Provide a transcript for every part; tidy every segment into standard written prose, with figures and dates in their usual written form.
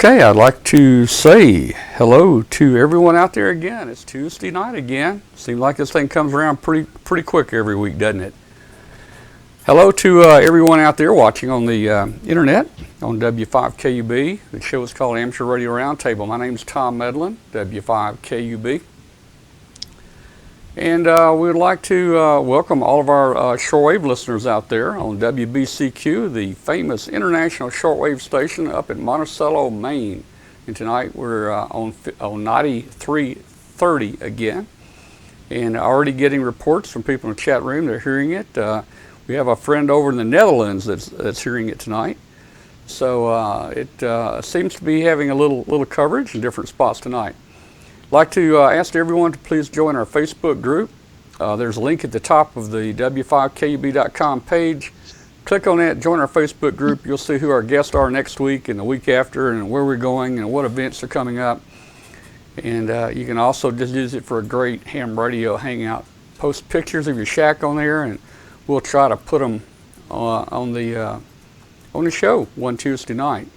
Okay, I'd like to say hello to everyone out there again. It's Tuesday night again. Seems like this thing comes around pretty quick every week, doesn't it? Hello to everyone out there watching on the internet on W5KUB. The show is called Amateur Radio Roundtable. My name is Tom Medlin, W5KUB. And we would like to welcome all of our shortwave listeners out there on WBCQ, the famous international shortwave station up in Monticello, Maine. And tonight we're on 93.30 again. And already getting reports from people in the chat room. They're hearing it. We have a friend over in the Netherlands that's hearing it tonight. So it seems to be having a little coverage in different spots tonight. I'd like to ask everyone to please join our Facebook group. There's a link at the top of the W5KUB.com page. Click on that, join our Facebook group. You'll see who our guests are next week and the week after and where we're going and what events are coming up. And you can also just use it for a great ham radio hangout. Post pictures of your shack on there and we'll try to put them on the show one Tuesday night.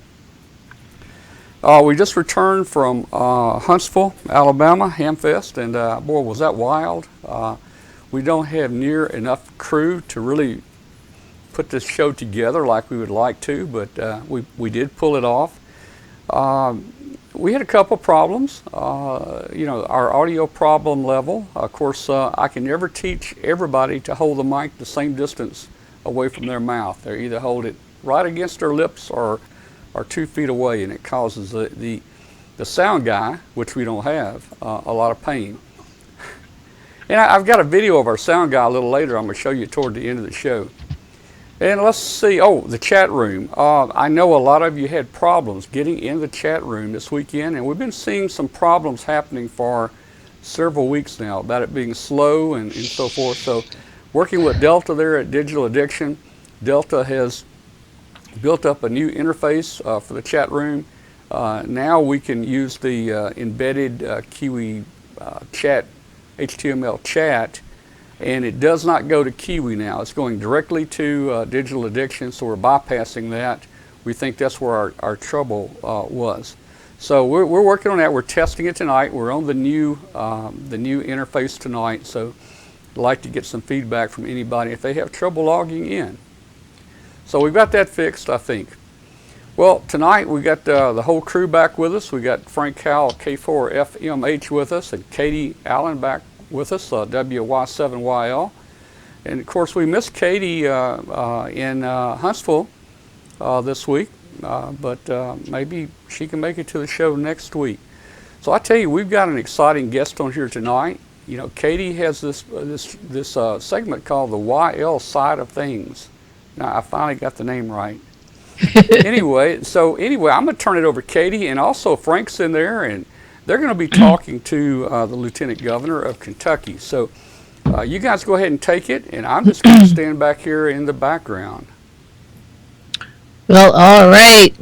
We just returned from Huntsville, Alabama, Hamfest, and boy, was that wild. We don't have near enough crew to really put this show together like we would like to, but we did pull it off. We had a couple problems. Our audio problem level. Of course, I can never teach everybody to hold the mic the same distance away from their mouth. They either hold it right against their lips or 2 feet away, and it causes the sound guy, which we don't have, a lot of pain. And I've got a video of our sound guy a little later. I'm going to show you toward the end of the show. And let's see, the chat room. I know a lot of you had problems getting in the chat room this weekend, and we've been seeing some problems happening for several weeks now about it being slow and so forth. So working with Delta there at Digital Addiction, Delta has built up a new interface for the chat room. Now we can use the embedded Kiwi chat, HTML chat, and it does not go to Kiwi now. It's going directly to Digital Addiction, so we're bypassing that. We think that's where our trouble was. So we're working on that. We're testing it tonight. We're on the new interface tonight, so I'd like to get some feedback from anybody if they have trouble logging in. So we've got that fixed, I think. Well, tonight we got the whole crew back with us. We got Frank Howell, K4FMH with us, and Katie Allen back with us, WY7YL. And of course we missed Katie in Huntsville this week, but maybe she can make it to the show next week. So I tell you, we've got an exciting guest on here tonight. You know, Katie has this segment called the YL Side of Things. Now, I finally got the name right. Anyway, I'm going to turn it over to Katie, and also Frank's in there, and they're going to be talking to the Lieutenant Governor of Kentucky. So you guys go ahead and take it, and I'm just going to stand back here in the background. Well, all right.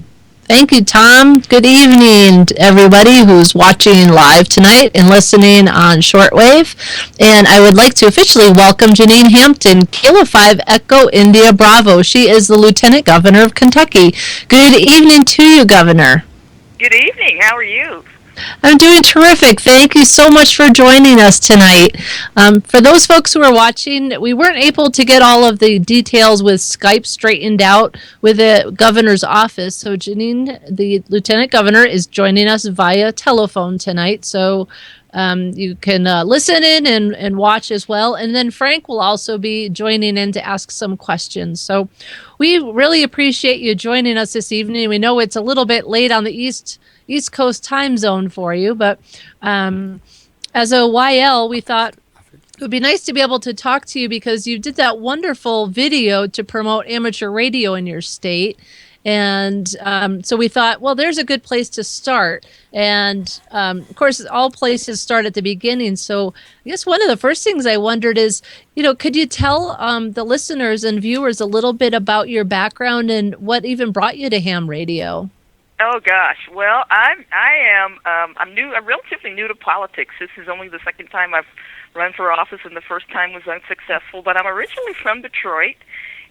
Thank you, Tom. Good evening to everybody who's watching live tonight and listening on shortwave. And I would like to officially welcome Jenean Hampton, Kilo 5 Echo India Bravo. She is the Lieutenant Governor of Kentucky. Good evening to you, Governor. Good evening. How are you? I'm doing terrific. Thank you so much for joining us tonight. For those folks who are watching, we weren't able to get all of the details with Skype straightened out with the governor's office. So Jenean, the Lieutenant Governor, is joining us via telephone tonight. So you can listen in and watch as well. And then Frank will also be joining in to ask some questions. So we really appreciate you joining us this evening. We know it's a little bit late on the East Coast time zone for you, but as a YL, we thought it would be nice to be able to talk to you because you did that wonderful video to promote amateur radio in your state. And so we thought, well, there's a good place to start. And of course, all places start at the beginning. So I guess one of the first things I wondered is, could you tell the listeners and viewers a little bit about your background and what even brought you to ham radio? Oh gosh, well, I'm new. I'm relatively new to politics. This is only the second time I've run for office, and the first time was unsuccessful. But I'm originally from Detroit,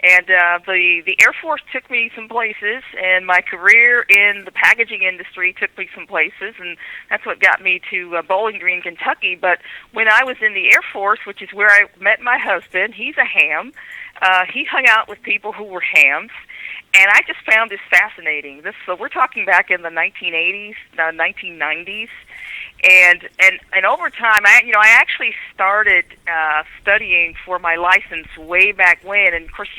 And the Air Force took me some places, and my career in the packaging industry took me some places, and that's what got me to Bowling Green, Kentucky. But when I was in the Air Force, which is where I met my husband, he's a ham. He hung out with people who were hams, and I just found this fascinating. So we're talking back in the 1980s, 1990s. And over time, I actually started studying for my license way back when, and of course,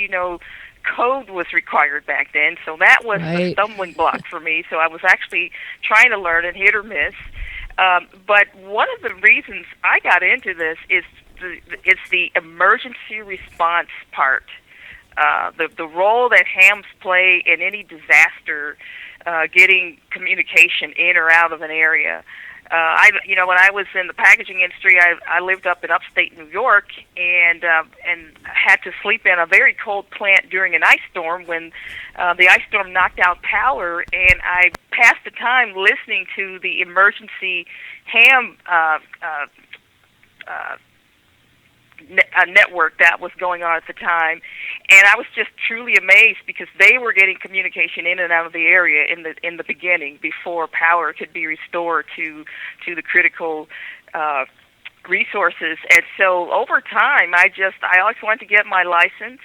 code was required back then, so that was the stumbling block for me. So I was actually trying to learn and hit or miss. But one of the reasons I got into this is the emergency response part, the role that hams play in any disaster, getting communication in or out of an area. When I was in the packaging industry, I lived up in upstate New York, and had to sleep in a very cold plant during an ice storm when the ice storm knocked out power, and I passed the time listening to the emergency ham network that was going on at the time, and I was just truly amazed because they were getting communication in and out of the area in the beginning before power could be restored to the critical resources. And so over time, I always wanted to get my license,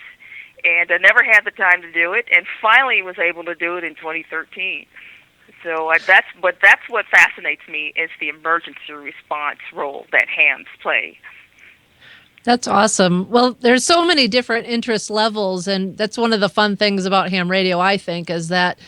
and I never had the time to do it, and finally was able to do it in 2013. So that's what fascinates me, is the emergency response role that hams play. That's awesome. Well, there's so many different interest levels, and that's one of the fun things about ham radio, I think, is that,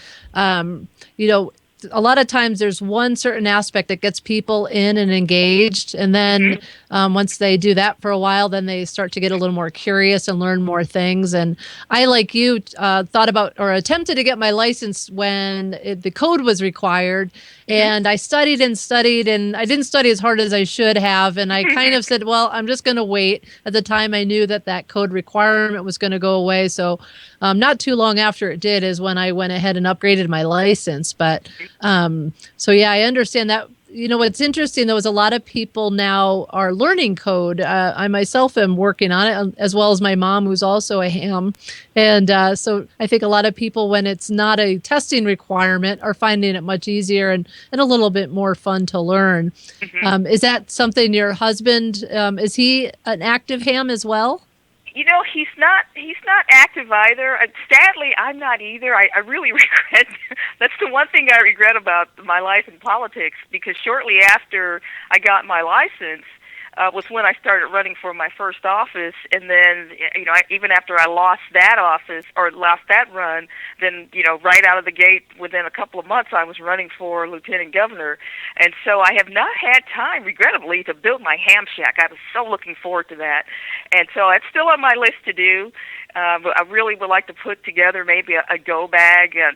a lot of times there's one certain aspect that gets people in and engaged, and then once they do that for a while, then they start to get a little more curious and learn more things. And I, like you, thought about or attempted to get my license when the code was required, and I studied, and I didn't study as hard as I should have, and I kind of said, well, I'm just going to wait. At the time, I knew that code requirement was going to go away, so not too long after it did is when I went ahead and upgraded my license. But so yeah, I understand that. What's interesting though is a lot of people now are learning code. I myself am working on it, as well as my mom, who's also a ham. And so I think a lot of people, when it's not a testing requirement, are finding it much easier and a little bit more fun to learn. Is that something your husband, is he an active ham as well? He's not active either. Sadly, I'm not either. I really regret. That's the one thing I regret about my life in politics, because shortly after I got my license was when I started running for my first office, and then even after I lost that office or lost that run, then right out of the gate within a couple of months I was running for lieutenant governor, and so I have not had time, regrettably, to build my ham shack. I was so looking forward to that, and so it's still on my list to do. But I really would like to put together maybe a go bag and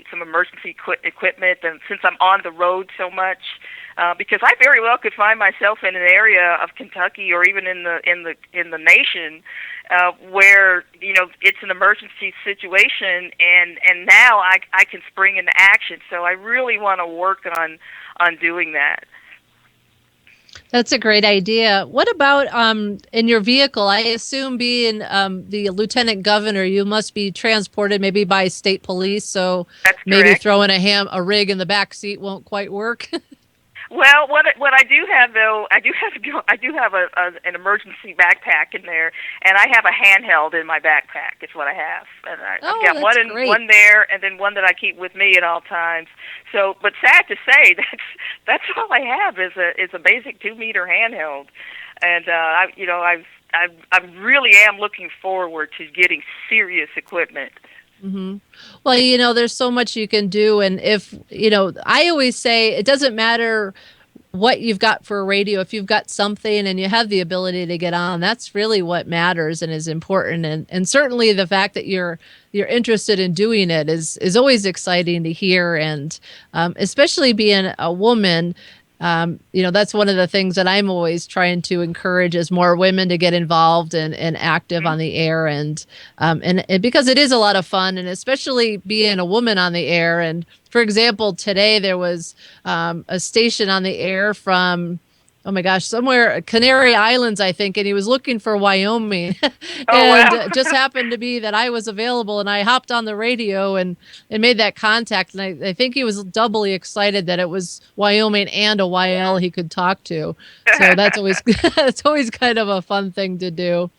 some emergency equipment, and since I'm on the road so much. Because I very well could find myself in an area of Kentucky or even in the nation where it's an emergency situation, and now I can spring into action. So I really want to work on doing that. That's a great idea. What about in your vehicle? I assume being the lieutenant governor, you must be transported maybe by state police. So that's maybe correct. throwing a rig in the back seat won't quite work. Well, what I do have though, I do have an emergency backpack in there, and I have a handheld in my backpack. Is what I have, and I've got one there, and then one that I keep with me at all times. So, but sad to say, that's all I have is a basic 2-meter handheld, and I really am looking forward to getting serious equipment. Mm-hmm. Well, there's so much you can do. And if, I always say it doesn't matter what you've got for a radio. If you've got something and you have the ability to get on, that's really what matters and is important. And certainly the fact that you're interested in doing it is always exciting to hear. And especially being a woman, that's one of the things that I'm always trying to encourage is more women to get involved and active on the air, and because it is a lot of fun, and especially being a woman on the air. And for example, today there was a station on the air from oh my gosh, somewhere Canary Islands, I think, and he was looking for Wyoming. Oh, And wow. it just happened to be that I was available, and I hopped on the radio and made that contact. And I think he was doubly excited that it was Wyoming and a YL he could talk to. So that's always that's always kind of a fun thing to do.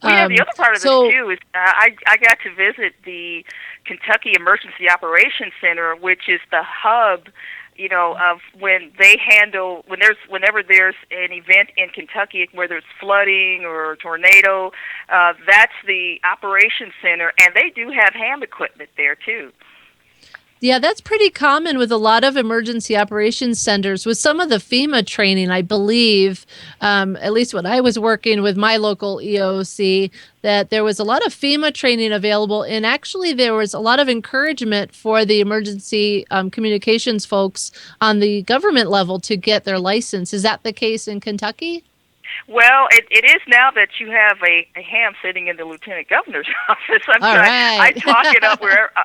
Well, yeah, the other part of this So too is I got to visit the Kentucky Emergency Operations Center, which is the hub, of when they handle whenever there's an event in Kentucky, whether it's flooding or tornado, that's the operations center, and they do have ham equipment there too. yeah, that's pretty common with a lot of emergency operations centers. With some of the FEMA training, I believe, at least when I was working with my local EOC, that there was a lot of FEMA training available. And actually, there was a lot of encouragement for the emergency communications folks on the government level to get their license. Is that the case in Kentucky? Well, it is now that you have a ham sitting in the lieutenant governor's office. All right. I talk it up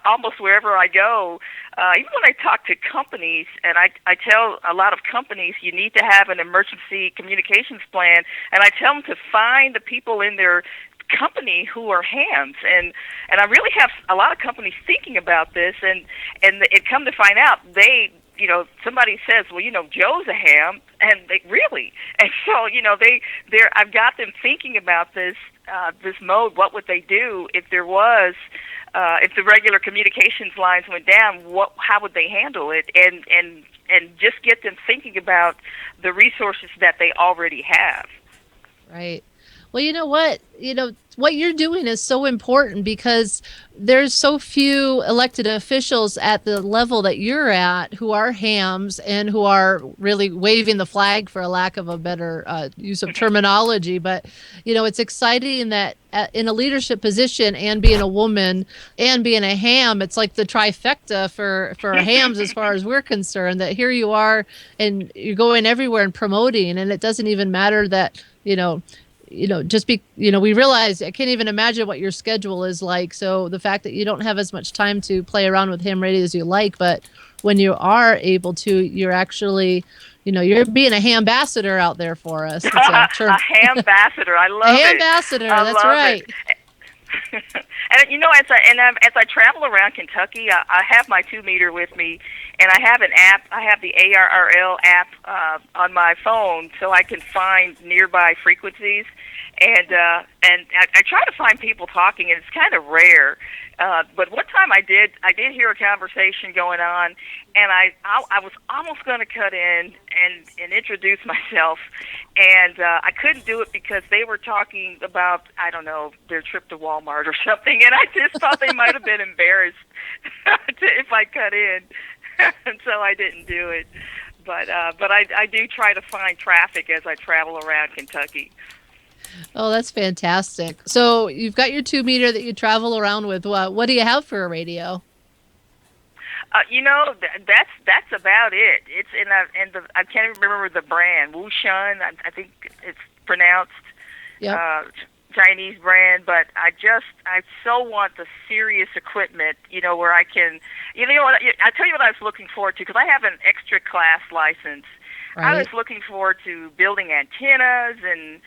almost wherever I go. Even when I talk to companies, and I tell a lot of companies you need to have an emergency communications plan, and I tell them to find the people in their company who are hams, and I really have a lot of companies thinking about this, and it come to find out somebody says, well, Joe's a ham, and they really, and so, I've got them thinking about this mode. What would they do if there was, if the regular communications lines went down? How would they handle it? And just get them thinking about the resources that they already have. Right. Well, you know what? What you're doing is so important because there's so few elected officials at the level that you're at who are hams and who are really waving the flag, for a lack of a better use of terminology. But, it's exciting that in a leadership position and being a woman and being a ham, it's like the trifecta for hams as far as we're concerned, that here you are and you're going everywhere and promoting. And it doesn't even matter that, we realize I can't even imagine what your schedule is like. So the fact that you don't have as much time to play around with ham radio as you like, but when you are able to, you're actually, you're being a ham ambassador out there for us. It's a term. A ham ambassador. I love it. A ham ambassador. That's right. And as I travel around Kentucky, I have my 2-meter with me, and I have an app. I have the ARRL app on my phone, so I can find nearby frequencies. And I try to find people talking, and it's kind of rare. But one time I did hear a conversation going on, and I was almost going to cut in and introduce myself, and I couldn't do it because they were talking about, I don't know, their trip to Walmart or something, and I just thought they might have been embarrassed if I cut in, and so I didn't do it. But I do try to find traffic as I travel around Kentucky. Oh, that's fantastic. So you've got your 2-meter that you travel around with. What do you have for a radio? That's about it. It's I can't even remember the brand. Wushun, I think it's pronounced. Yep. Chinese brand, but I so want the serious equipment, where I can, I tell you what I was looking forward to, because I have an extra class license. Right. I was looking forward to building antennas and,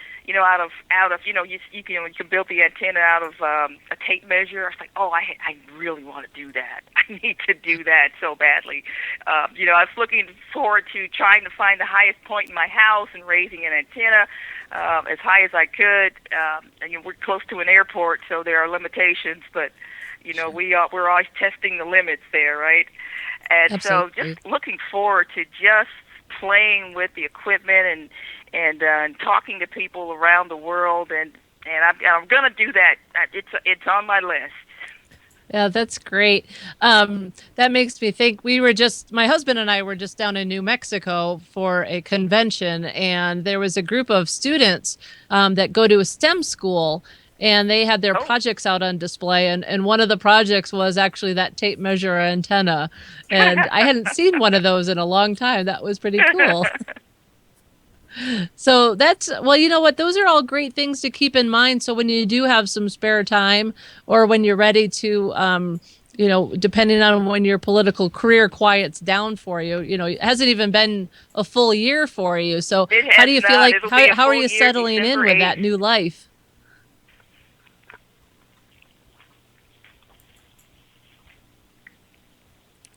out of you can build the antenna out of a tape measure. I was like, I really want to do that. I need to do that so badly. I was looking forward to trying to find the highest point in my house and raising an antenna as high as I could. And we're close to an airport, so there are limitations, but we're always testing the limits there, right? And Absolutely. So just looking forward to just playing with the equipment and talking to people around the world, and I'm going to do that. It's on my list. Yeah, that's great. That makes me think. My husband and I were just down in New Mexico for a convention, and there was a group of students that go to a STEM school, and they had their projects out on display, and one of the projects was actually that tape measure antenna, and I hadn't seen one of those in a long time. That was pretty cool. So you know what? Those are all great things to keep in mind. So when you do have some spare time, or when you're ready to, depending on when your political career quiets down for you, it hasn't even been a full year for you. So It how has do you feel not. like, It'll be a how are full you year, settling in December with 8th. that new life?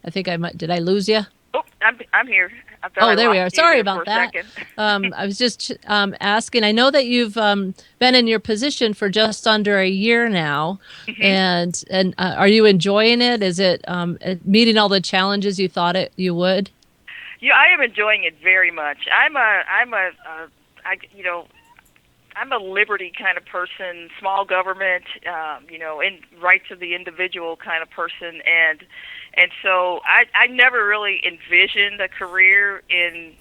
I think did I lose you? Oh, I'm here. I thought I There we lost are. you Sorry there for about a that. second. I was just asking. I know that you've been in your position for just under a year now, and are you enjoying it? Is it meeting all the challenges you thought you would? Yeah, I am enjoying it very much. I'm a liberty kind of person, small government, in rights of the individual kind of person, and so I never really envisioned a career in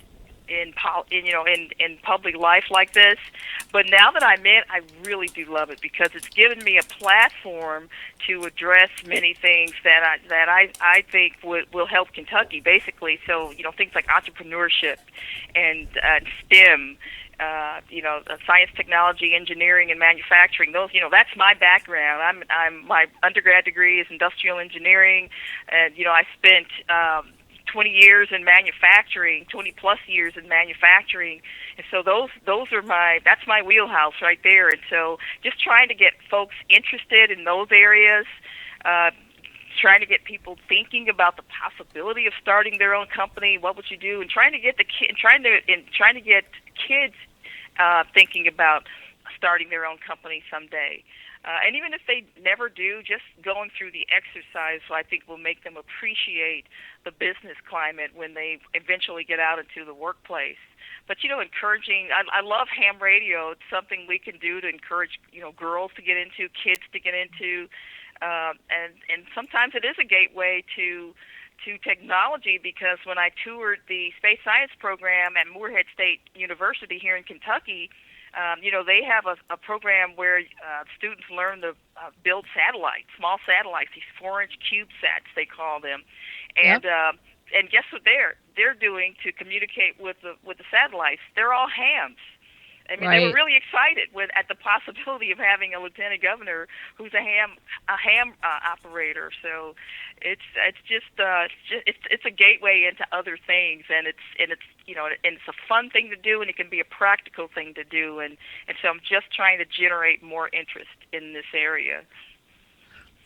public life like this. But now that I'm in, I really do love it because it's given me a platform to address many things that I think will help Kentucky, basically. So, things like entrepreneurship and STEM, science, technology, engineering, and manufacturing. Those, that's my background. My undergrad degree is industrial engineering, and I spent 20 years in manufacturing, 20 plus years in manufacturing, and so that's my wheelhouse right there. And so just trying to get folks interested in those areas, trying to get people thinking about the possibility of starting their own company. What would you do? And trying to get kids thinking about starting their own company someday. And even if they never do, just going through the exercise, so I think will make them appreciate the business climate when they eventually get out into the workplace. But, encouraging, I love ham radio. It's something we can do to encourage, girls to get into, kids to get into. And sometimes it is a gateway to technology, because when I toured the space science program at Moorhead State University here in Kentucky, they have a program where students learn to build satellites, small satellites, these 4-inch CubeSats they call them, and and guess what they're doing to communicate with the satellites? They're all hams. I mean, they were really excited at the possibility of having a lieutenant governor who's a ham operator. So it's a gateway into other things, and it's a fun thing to do, and it can be a practical thing to do, and so I'm just trying to generate more interest in this area.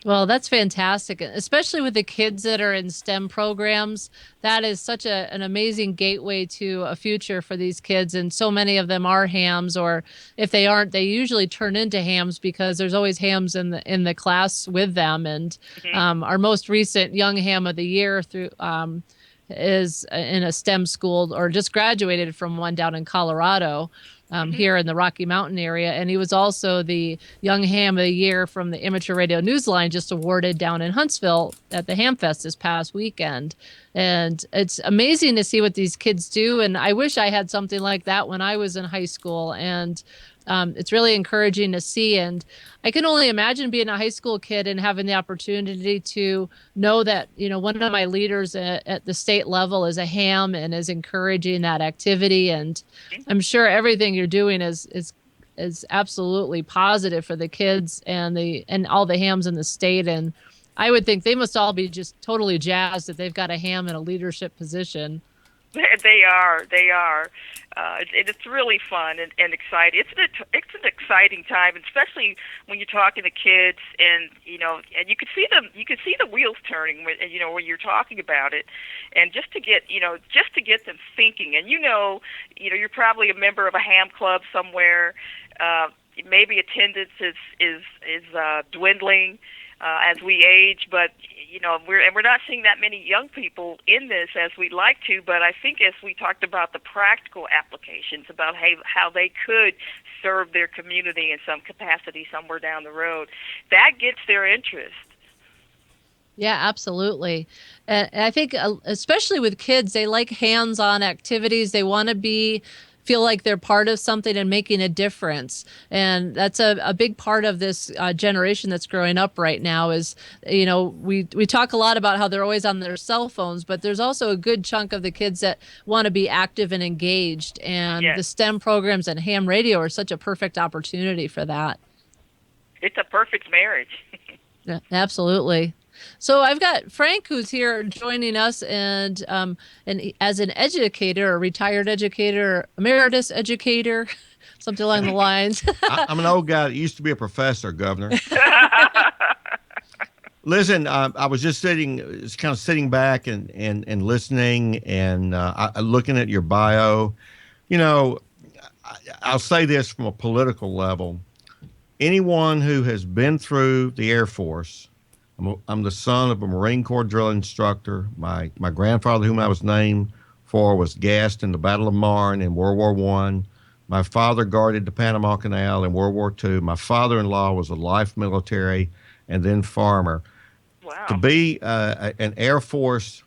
Well, that's fantastic, especially with the kids that are in STEM programs. That is such an amazing gateway to a future for these kids. And so many of them are hams, or if they aren't, they usually turn into hams because there's always hams in the class with them. And our most recent Young Ham of the Year is in a STEM school, or just graduated from one down in Colorado. Here in the Rocky Mountain area. And he was also the Young Ham of the Year from the Amateur Radio Newsline, just awarded down in Huntsville at the Hamfest this past weekend. And it's amazing to see what these kids do. And I wish I had something like that when I was in high school. And it's really encouraging to see. And I can only imagine being a high school kid and having the opportunity to know that, one of my leaders at the state level is a ham and is encouraging that activity. And I'm sure everything you're doing is absolutely positive for the kids and all the hams in the state. And I would think they must all be just totally jazzed that they've got a ham in a leadership position. They are. It's really fun and exciting. It's an exciting time, especially when you're talking to kids, and and you could see them. You could see the wheels turning when you're talking about it, and just to get them thinking. And you're probably a member of a ham club somewhere. Maybe attendance is dwindling as we age, but we're not seeing that many young people in this as we'd like to. But I think as we talked about the practical applications about how they could serve their community in some capacity somewhere down the road, that gets their interest. Yeah, absolutely. And I think especially with kids, they like hands-on activities. They want to feel like they're part of something and making a difference. And that's a big part of this generation that's growing up right now is, we talk a lot about how they're always on their cell phones, but there's also a good chunk of the kids that want to be active and engaged. And the STEM programs and ham radio are such a perfect opportunity for that. It's a perfect marriage. Yeah, absolutely. So I've got Frank who's here joining us, and as an educator, a retired educator, emeritus educator, something along the lines. I'm an old guy that used to be a professor, Governor. Listen, I was just kind of sitting back and listening and looking at your bio. You know, I'll say this from a political level. Anyone who has been through the Air Force, I'm the son of a Marine Corps drill instructor. My grandfather, whom I was named for, was gassed in the Battle of Marne in World War I. My father guarded the Panama Canal in World War II. My father-in-law was a life military and then farmer. Wow. To be an Air Force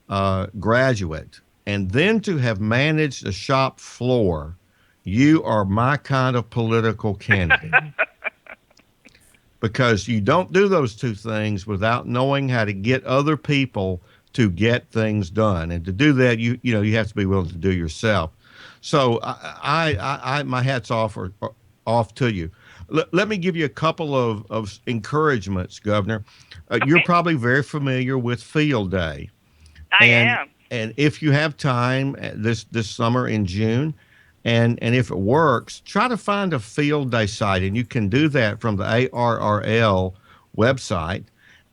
graduate and then to have managed a shop floor, you are my kind of political candidate. Because you don't do those two things without knowing how to get other people to get things done. And to do that, you have to be willing to do yourself. So I my hat's off to you. Let me give you a couple of encouragements, Governor. Okay. You're probably very familiar with Field Day. I am. And if you have time this summer in June, and if it works, try to find a Field Day site, and you can do that from the ARRL website,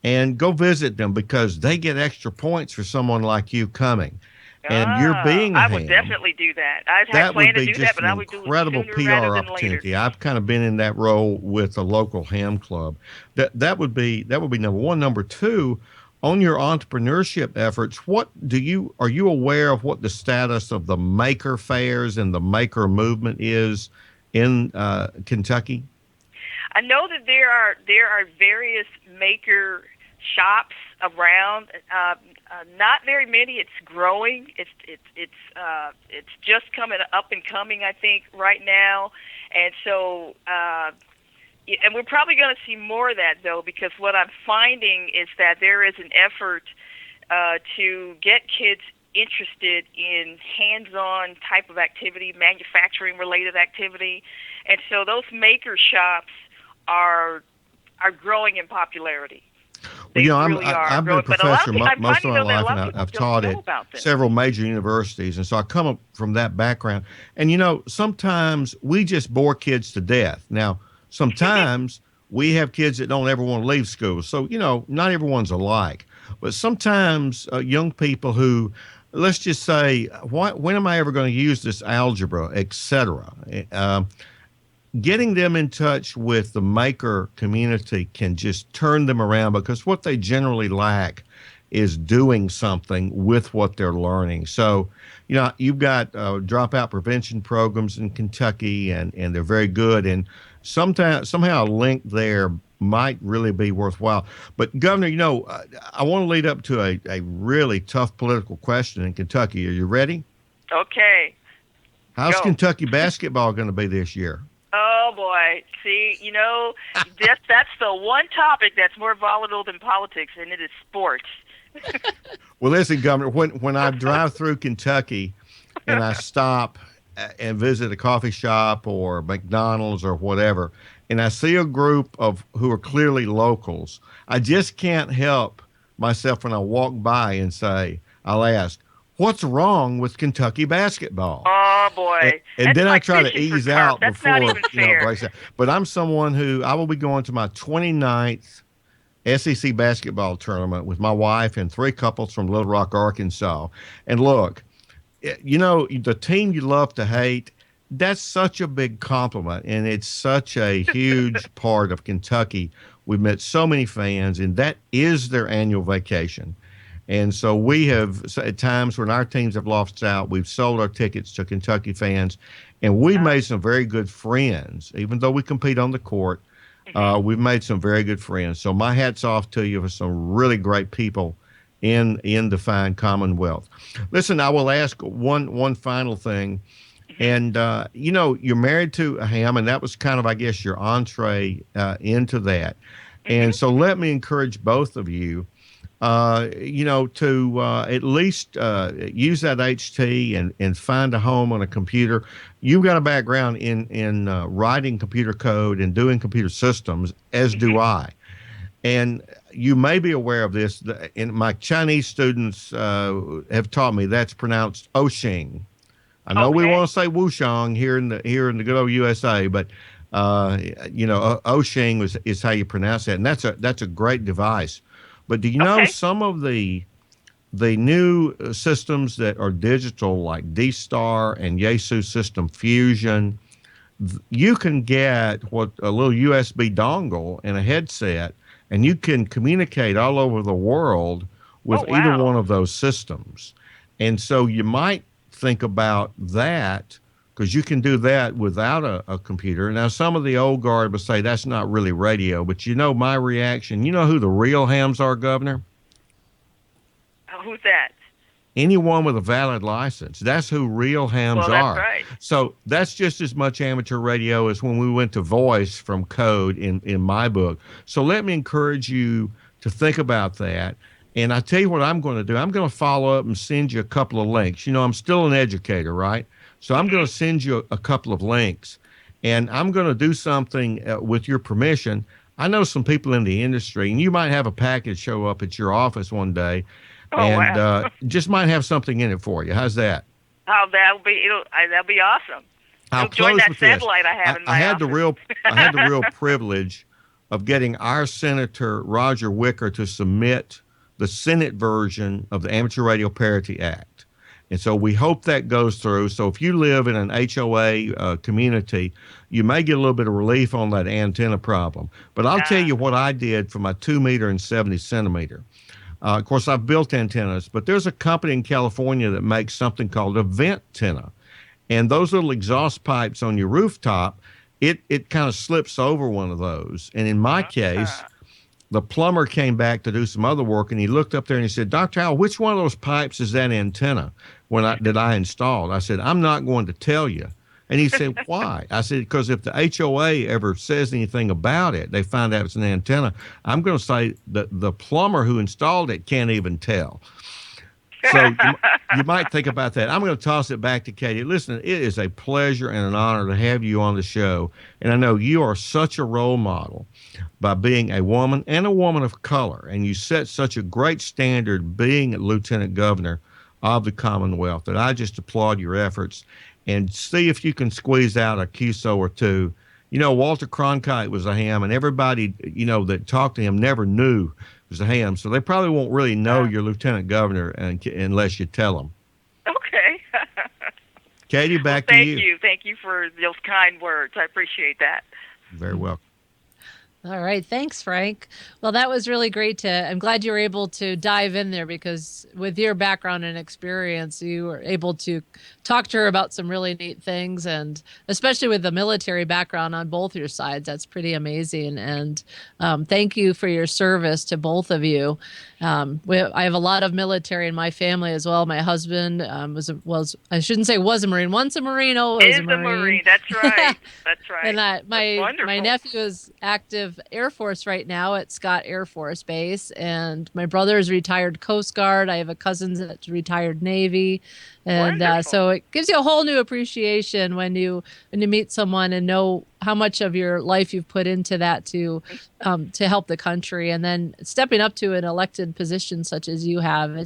and go visit them because they get extra points for someone like you coming. And you're being a I ham. would definitely do that. I had planned to do that, but I would do it incredible sooner PR rather than opportunity. later. I've kind of been in that role with a local ham club. That would be number one. Number two, on your entrepreneurship efforts, are you aware of what the status of the maker fairs and the maker movement is in Kentucky? I know that there are various maker shops around. Not very many. It's growing. It's just coming up and coming, I think, right now. And so, and we're probably going to see more of that, though, because what I'm finding is that there is an effort to get kids interested in hands-on type of activity, manufacturing-related activity. And so those maker shops are growing in popularity. Well, really I've been a professor most of my life, and I've taught at several major universities, and so I come up from that background. And, sometimes we just bore kids to death. Now, sometimes we have kids that don't ever want to leave school, so, not everyone's alike. But sometimes young people who, let's just say, when am I ever going to use this algebra, et cetera? Getting them in touch with the maker community can just turn them around, because what they generally lack is doing something with what they're learning. So, you've got dropout prevention programs in Kentucky, and they're very good. And somehow a link there might really be worthwhile. But Governor, I want to lead up to a really tough political question in Kentucky. Are you ready? Okay. How's Kentucky basketball going to be this year? Oh, boy. See, that's the one topic that's more volatile than politics, and it is sports. Well, listen, Governor, when I drive through Kentucky and I stop and visit a coffee shop or McDonald's or whatever, and I see a group who are clearly locals, I just can't help myself when I walk by and I'll ask, what's wrong with Kentucky basketball? Oh, boy. And then like I try to ease out That's before, not even fair. breaks out. But I'm someone who, I will be going to my 29th SEC basketball tournament with my wife and 3 couples from Little Rock, Arkansas. And look, the team you love to hate, that's such a big compliment. And it's such a huge part of Kentucky. We've met so many fans, and that is their annual vacation. And so we have, at times when our teams have lost out, we've sold our tickets to Kentucky fans, and we've made some very good friends. Even though we compete on the court, we've made some very good friends. So my hat's off to you for some really great people in the fine Commonwealth. Listen, I will ask one final thing. And, you're married to a ham, and that was kind of, I guess, your entree into that. And so let me encourage both of you, to at least use that HT and find a home on a computer. You've got a background in writing computer code and doing computer systems, as do I. And you may be aware of this. And my Chinese students have taught me that's pronounced Oshing. I know we Okay. want to say Wushang here in the good old USA, but Oshing is how you pronounce that, and that's a great device. But do you know Okay. some of the new systems that are digital, like D-Star and Yaesu System Fusion? You can get what a little USB dongle and a headset, and you can communicate all over the world Oh, with either wow. one of those systems. And so you might think about that because you can do that without a computer. Now, some of the old guard would say that's not really radio, but you know my reaction. You know who the real hams are, Governor? Who's that? Anyone with a valid license. That's who real hams Well, that's are. right. So that's just as much amateur radio as when we went to voice from code in my book. So let me encourage you to think about that. And I tell you what I'm going to do. I'm going to follow up and send you a couple of links. You know, I'm still an educator, right? So I'm going to send you a couple of links. And I'm going to do something with your permission. I know some people in the industry, and you might have a package show up at your office one day Oh, and wow. just might have something in it for you. How's that? Oh, that'll be awesome. I'll It'll join close that with this. satellite I have in I my had office. I had the real privilege of getting our Senator Roger Wicker to submit the Senate version of the Amateur Radio Parity Act. And so we hope that goes through. So if you live in an HOA community, you may get a little bit of relief on that antenna problem. But I'll tell you what I did for my 2 meter and 70 centimeter. Of course, I've built antennas, but there's a company in California that makes something called a vent antenna. And those little exhaust pipes on your rooftop, it kind of slips over one of those. And in my case, the plumber came back to do some other work, and he looked up there and he said, Dr. Howell, which one of those pipes is that antenna that I installed? I said, I'm not going to tell you. And he said, why? I said, because if the HOA ever says anything about it, they find out it's an antenna, I'm going to say that the plumber who installed it can't even tell. So you might think about that. I'm going to toss it back to Katie. Listen, it is a pleasure and an honor to have you on the show. And I know you are such a role model by being a woman and a woman of color. And you set such a great standard being Lieutenant Governor of the Commonwealth that I just applaud your efforts and see if you can squeeze out a QSO or two. You know, Walter Cronkite was a ham, and everybody, you know, that talked to him never knew it was a ham. So they probably won't really know you're Lieutenant Governor unless you tell them. Okay. Katie, back to you. Thank you. Thank you for those kind words. I appreciate that. Very welcome. All right. Thanks, Frank. Well, that was really great I'm glad you were able to dive in there because with your background and experience, you were able to talk to her about some really neat things. And especially with the military background on both your sides, that's pretty amazing. And thank you for your service to both of you. I have a lot of military in my family as well. My husband was I shouldn't say was a Marine. Once a Marine, always a Marine. That's right. That's right. And my nephew is active Air Force right now at Scott Air Force Base, and my brother is retired Coast Guard. I have a cousin that's retired Navy, and so it gives you a whole new appreciation when you meet someone and know how much of your life you've put into that to help the country, and then stepping up to an elected position such as you have.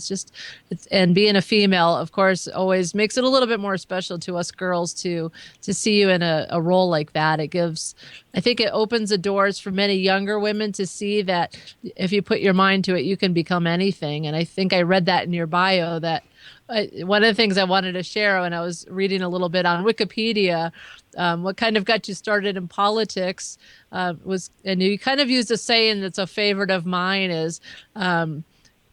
And being a female, of course, always makes it a little bit more special to us girls to see you in a role like that. I think it opens the doors for many younger women to see that if you put your mind to it, you can become anything. And I think I read that in your bio that one of the things I wanted to share when I was reading a little bit on Wikipedia, what kind of got you started in politics was, and you kind of used a saying that's a favorite of mine is,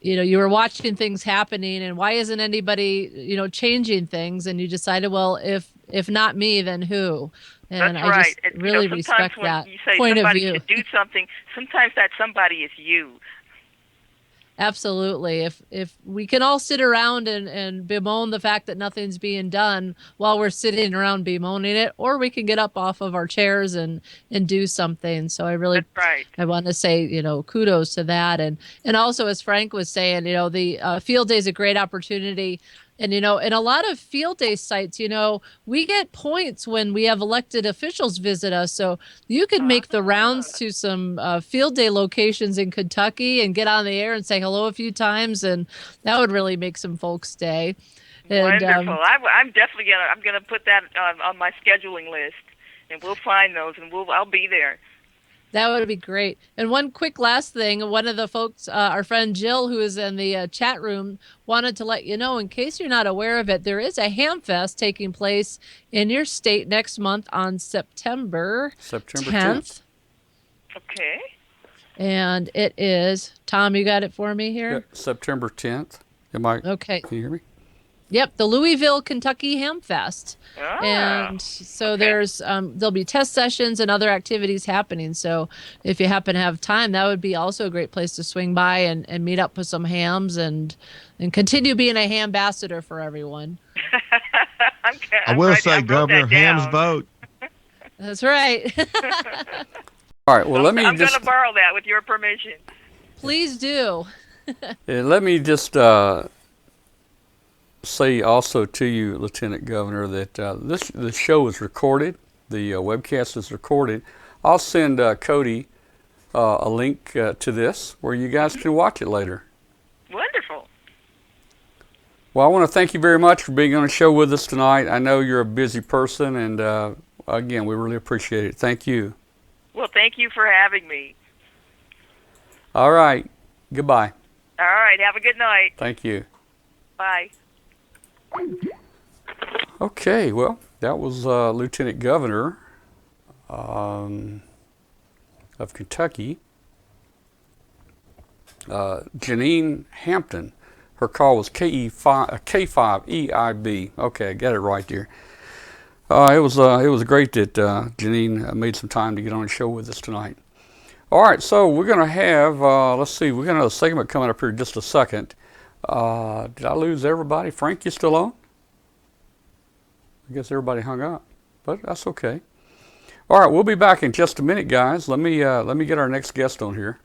you were watching things happening and why isn't anybody, changing things? And you decided, well, if not me, then who? And that's right. I just really respect that when you say point of somebody view. should do something, sometimes that somebody is you. Absolutely. If we can all sit around and bemoan the fact that nothing's being done while we're sitting around bemoaning it, or we can get up off of our chairs and do something. So That's right. I want to say, kudos to that. And also, as Frank was saying, the field day is a great opportunity. And, in a lot of field day sites, we get points when we have elected officials visit us. So you could make the rounds to some field day locations in Kentucky and get on the air and say hello a few times. And that would really make some folks' day. And, wonderful. I'm definitely gonna put that on my scheduling list, and we'll find those, and I'll be there. That would be great. And one quick last thing, one of the folks, our friend Jill, who is in the chat room, wanted to let you know, in case you're not aware of it, there is a Hamfest taking place in your state next month on September 10th. Okay. And it is, Tom, you got it for me here? Yep, September 10th. Okay. Can you hear me? Yep, the Louisville, Kentucky Hamfest. Ah, And so there'll be test sessions and other activities happening. So if you happen to have time, that would be also a great place to swing by and meet up with some hams and continue being a ham ambassador for everyone. I will say, Governor, hams vote. That's right. All right, well, I'm going to borrow that with your permission. Please do. Let me just say also to you, Lieutenant Governor, that this show is recorded. The webcast is recorded. I'll send Cody a link to this where you guys can watch it later. Wonderful. Well, I want to thank you very much for being on the show with us tonight. I know you're a busy person, and again, we really appreciate it. Thank you. Well, thank you for having me. All right. Goodbye. All right. Have a good night. Thank you. Bye. Okay, well, that was Lieutenant Governor of Kentucky, Jenean Hampton. Her call was K5EIB. Okay, I got it right there. It was great that Jenean made some time to get on the show with us tonight. All right, so we're going to have, let's see, we're going to have a segment coming up here in just a second. Did I lose everybody? Frank, you still on? I guess everybody hung up, but that's okay. All right, we'll be back in just a minute, guys. Let me get our next guest on here.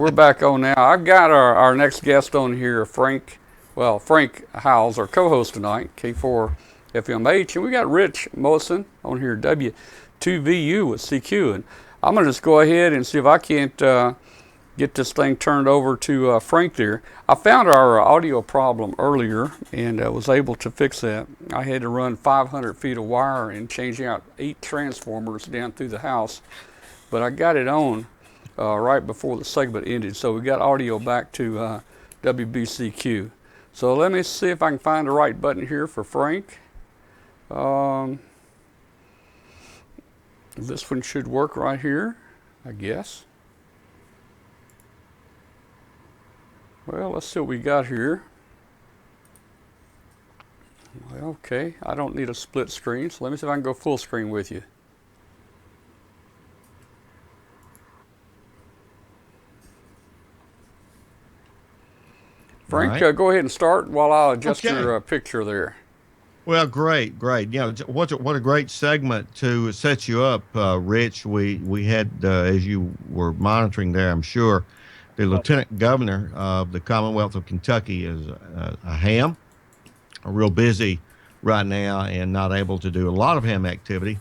we're back on now. I've got our next guest on here, Frank Howell's our co-host tonight, K4 FMH, and we got Rich Moseson on here, W2VU with CQ. And I'm going to just go ahead and see if I can't get this thing turned over to Frank there. I found our audio problem earlier and was able to fix that. I had to run 500 feet of wire and change out 8 transformers down through the house, but I got it on right before the segment ended, so we got audio back to WBCQ. So let me see if I can find the right button here for Frank. This one should work right here, I guess. Well, let's see what we got here. Well, okay, I don't need a split screen, so let me see if I can go full screen with you. Frank, right. Go ahead and start while I adjust your picture there. Well, great. What a great segment to set you up, Rich. We had, as you were monitoring there, I'm sure, the Lieutenant Governor of the Commonwealth of Kentucky is a ham, real busy right now and not able to do a lot of ham activity,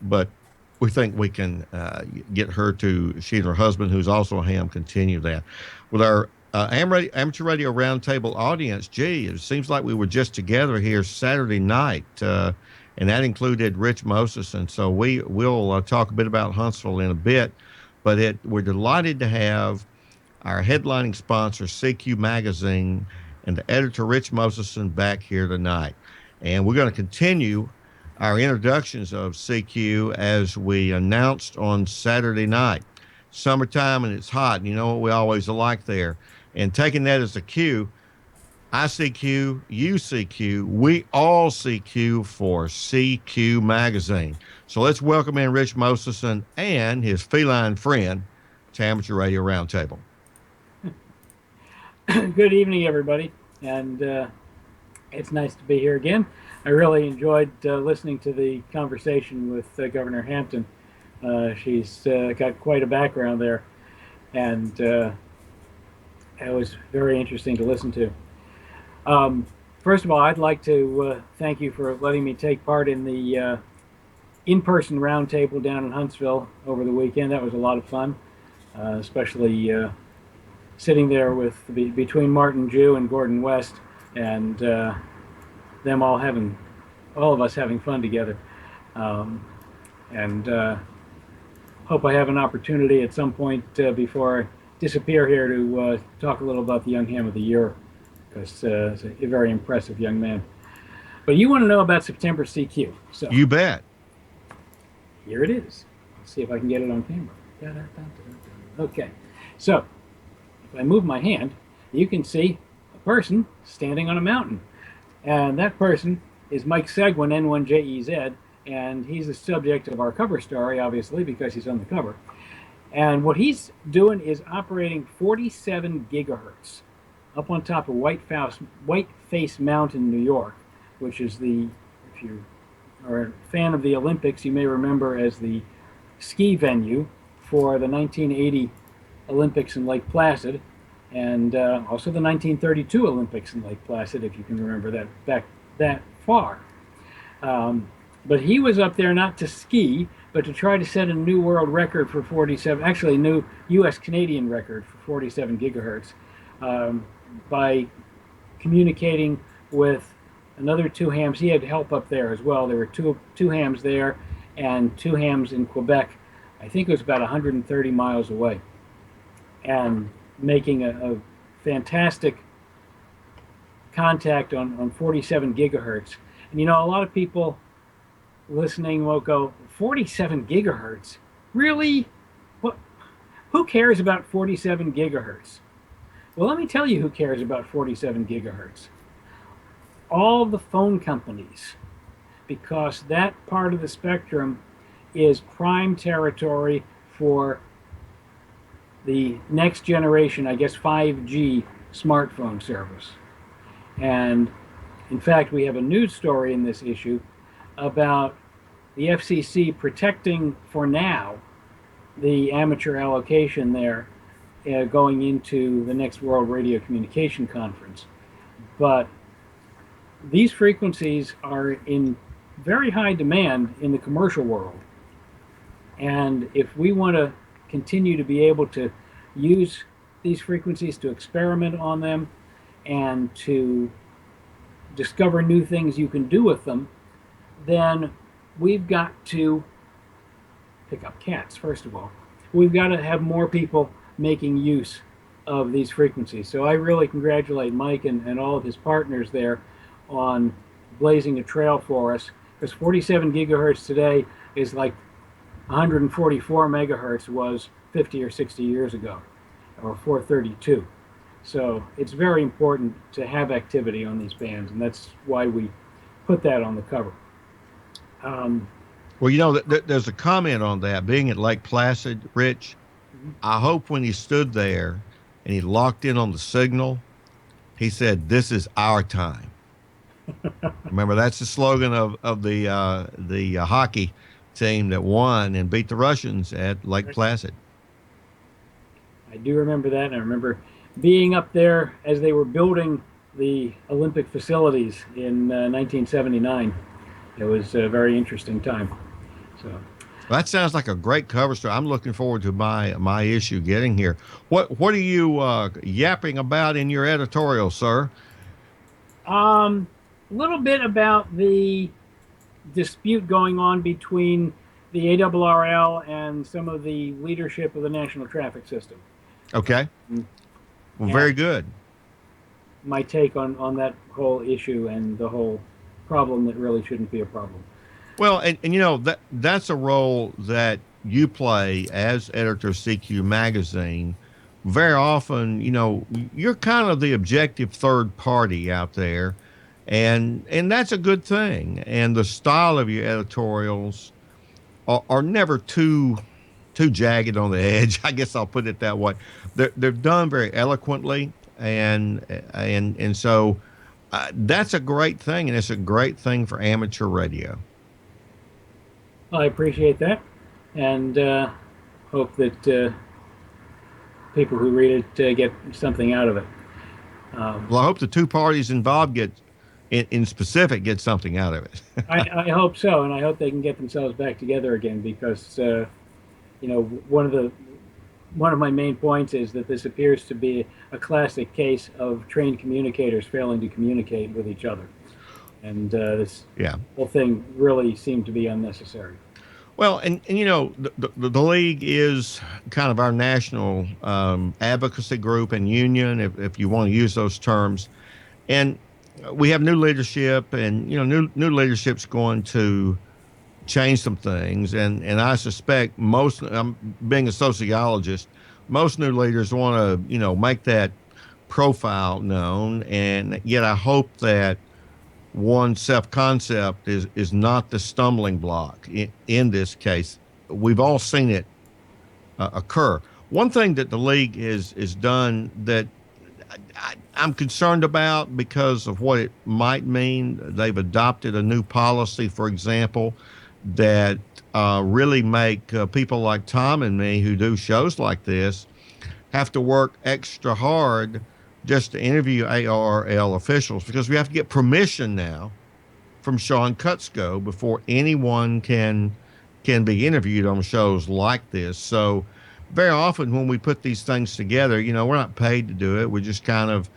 but we think we can get her to, she and her husband, who's also a ham, continue that. With our amateur radio roundtable audience, gee, it seems like we were just together here Saturday night, and that included Rich Moseson. So we'll talk a bit about Huntsville in a bit, but we're delighted to have our headlining sponsor, CQ Magazine, and the editor, Rich Moseson, back here tonight. And we're going to continue our introductions of CQ as we announced on Saturday night. Summertime and it's hot, and you know what we always like there. And taking that as a cue, I CQ, you CQ, we all CQ for CQ Magazine. So let's welcome in Rich Moseson and his feline friend to Amateur Radio Roundtable. Good evening, everybody, and it's nice to be here again. I really enjoyed listening to the conversation with Governor Hampton. She's got quite a background there, and it was very interesting to listen to. First of all, I'd like to thank you for letting me take part in the in-person roundtable down in Huntsville over the weekend. That was a lot of fun, especially sitting there with between Martin Jew and Gordon West, and them all of us having fun together. And hope I have an opportunity at some point before I disappear here to talk a little about the Young Ham of the Year, because it's a very impressive young man. But you want to know about September CQ. So you bet. Here it is. Let's see if I can get it on camera. Okay. So if I move my hand, you can see a person standing on a mountain. And that person is Mike Seguin, N1JEZ, and he's the subject of our cover story, obviously, because he's on the cover. And what he's doing is operating 47 gigahertz up on top of Whiteface Mountain, New York, which is if you are a fan of the Olympics, you may remember as the ski venue for the 1980 Olympics in Lake Placid, and also the 1932 Olympics in Lake Placid, if you can remember that back that far. But he was up there not to ski, but to try to set a new world record for 47, actually a new U.S.-Canadian record for 47 gigahertz by communicating with another 2 hams. He had help up there as well. There were two hams there and 2 hams in Quebec. I think it was about 130 miles away, and making a fantastic contact on 47 gigahertz. And you know, a lot of people listening will go, 47 gigahertz? Really? What? Who cares about 47 gigahertz? Well, let me tell you who cares about 47 gigahertz. All the phone companies, because that part of the spectrum is prime territory for the next generation, I guess 5G smartphone service. And in fact, we have a news story in this issue about the FCC protecting, for now, the amateur allocation there going into the next World Radio Communication Conference. But these frequencies are in very high demand in the commercial world. And if we want to continue to be able to use these frequencies to experiment on them and to discover new things you can do with them, then we've got to pick up cats, first of all. We've got to have more people making use of these frequencies. So I really congratulate Mike and all of his partners there on blazing a trail for us, because 47 gigahertz today is like 144 megahertz was 50 or 60 years ago, or 432. So it's very important to have activity on these bands, and that's why we put that on the cover. Well, you know, there's a comment on that. Being at Lake Placid, Rich, I hope when he stood there and he locked in on the signal, he said, "This is our time." Remember, that's the slogan of the hockey team that won and beat the Russians at Lake Placid. I do remember that, and I remember being up there as they were building the Olympic facilities in 1979. It was a very interesting time. So That sounds like a great cover story. I'm looking forward to my issue getting here. What are you yapping about in your editorial, sir? a little bit about the dispute going on between the ARRL and some of the leadership of the National Traffic System. Okay. Well, very good. My take on that whole issue and the whole problem that really shouldn't be a problem. Well, and you know, that's a role that you play as editor of CQ Magazine. Very often, you know, you're kind of the objective third party out there, and that's a good thing. And the style of your editorials are never too jagged on the edge. I guess I'll put it that way. They're done very eloquently, and so that's a great thing, and it's a great thing for amateur radio. I appreciate that, and hope that people who read it get something out of it. Well, I hope the two parties involved get something out of it. I hope so, and I hope they can get themselves back together again, because you know, one of my main points is that this appears to be a classic case of trained communicators failing to communicate with each other, and this whole thing really seemed to be unnecessary. Well, and you know, the league is kind of our national advocacy group and union, if you want to use those terms, and we have new leadership, and you know, new leadership's going to change some things, and I suspect most, being a sociologist, most new leaders want to, you know, make that profile known, and yet I hope that one self-concept is not the stumbling block in this case. We've all seen it occur. One thing that the league is done that I'm concerned about because of what it might mean, they've adopted a new policy, for example, that really make people like Tom and me who do shows like this have to work extra hard just to interview ARRL officials, because we have to get permission now from Sean Kutzko before anyone can be interviewed on shows like this. So very often when we put these things together, you know, we're not paid to do it. We're just kind of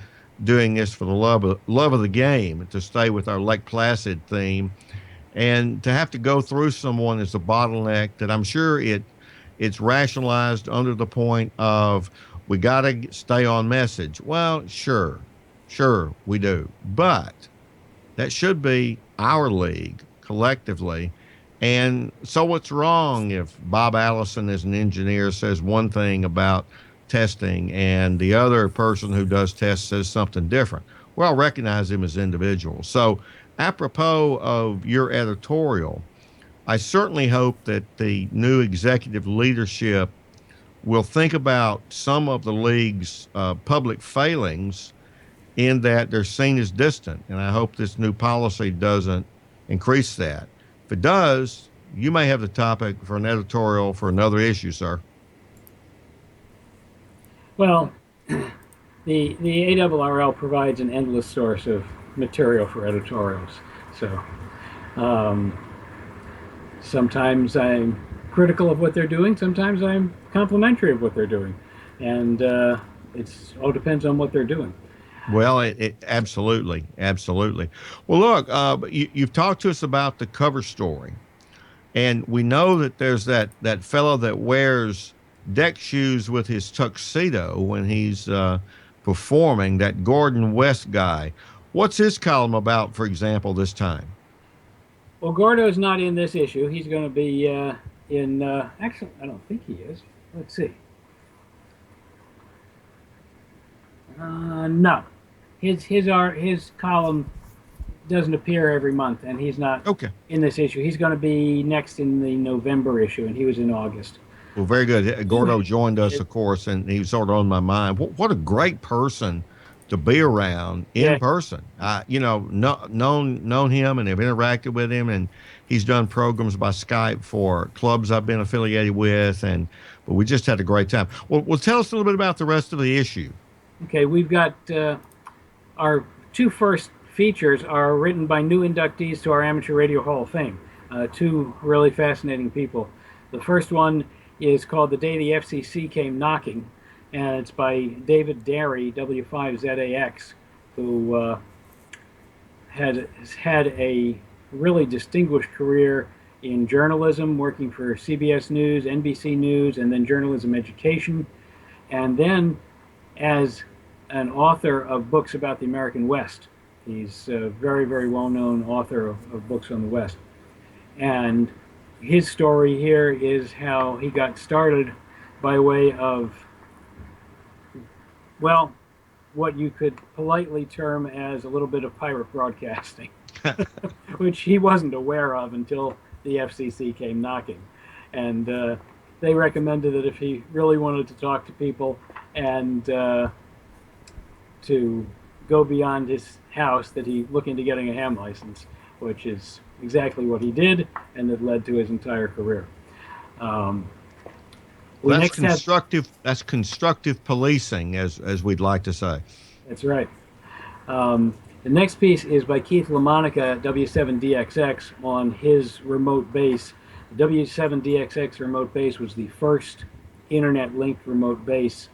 doing this for the love of the game, to stay with our Lake Placid theme. And to have to go through someone is a bottleneck that I'm sure it's rationalized under the point of, we got to stay on message. Well, sure, we do. But that should be our league collectively. And so what's wrong if Bob Allison, as an engineer, says one thing about testing and the other person who does tests says something different? Well, I'll recognize them as individuals. So apropos of your editorial, I certainly hope that the new executive leadership will think about some of the league's public failings, in that they're seen as distant. And I hope this new policy doesn't increase that. If it does, you may have the topic for an editorial for another issue, sir. Well, the ARRL provides an endless source of material for editorials. So um, sometimes I'm critical of what they're doing. Sometimes I'm complimentary of what they're doing, and it's all depends on what they're doing. Well, it absolutely, absolutely. Well, look, you've talked to us about the cover story, and we know that there's that fellow that wears deck shoes with his tuxedo when he's performing. That Gordon West guy. What's his column about, for example, this time? Well, Gordo's not in this issue. He's going to be in. Actually, I don't think he is. Let's see. No, his column doesn't appear every month, and he's not Okay. in this issue. He's going to be next in the November issue, and he was in August. Well, very good. Gordo joined us, of course, and he was sort of on my mind. What a great person to be around in Yeah. person. Known him and have interacted with him, and he's done programs by Skype for clubs I've been affiliated with, but we just had a great time. Well, tell us a little bit about the rest of the issue. Okay, we've got our two first features are written by new inductees to our Amateur Radio Hall of Fame. Two really fascinating people. The first one is called The Day the FCC Came Knocking, and it's by David Derry, W5ZAX, who has had a really distinguished career in journalism, working for CBS News, NBC News, and then journalism education, and then as an author of books about the American West. He's a very, very well-known author of books on the West. And his story here is how he got started by way of, well, what you could politely term as a little bit of pirate broadcasting, which he wasn't aware of until the FCC came knocking. And they recommended that if he really wanted to talk to people and to go beyond his house, that he look into getting a ham license, which is exactly what he did, and that led to his entire career. That's constructive policing, as we'd like to say. That's right. The next piece is by Keith LaMonica at W7DXX on his remote base. The W7DXX remote base was the first internet-linked remote base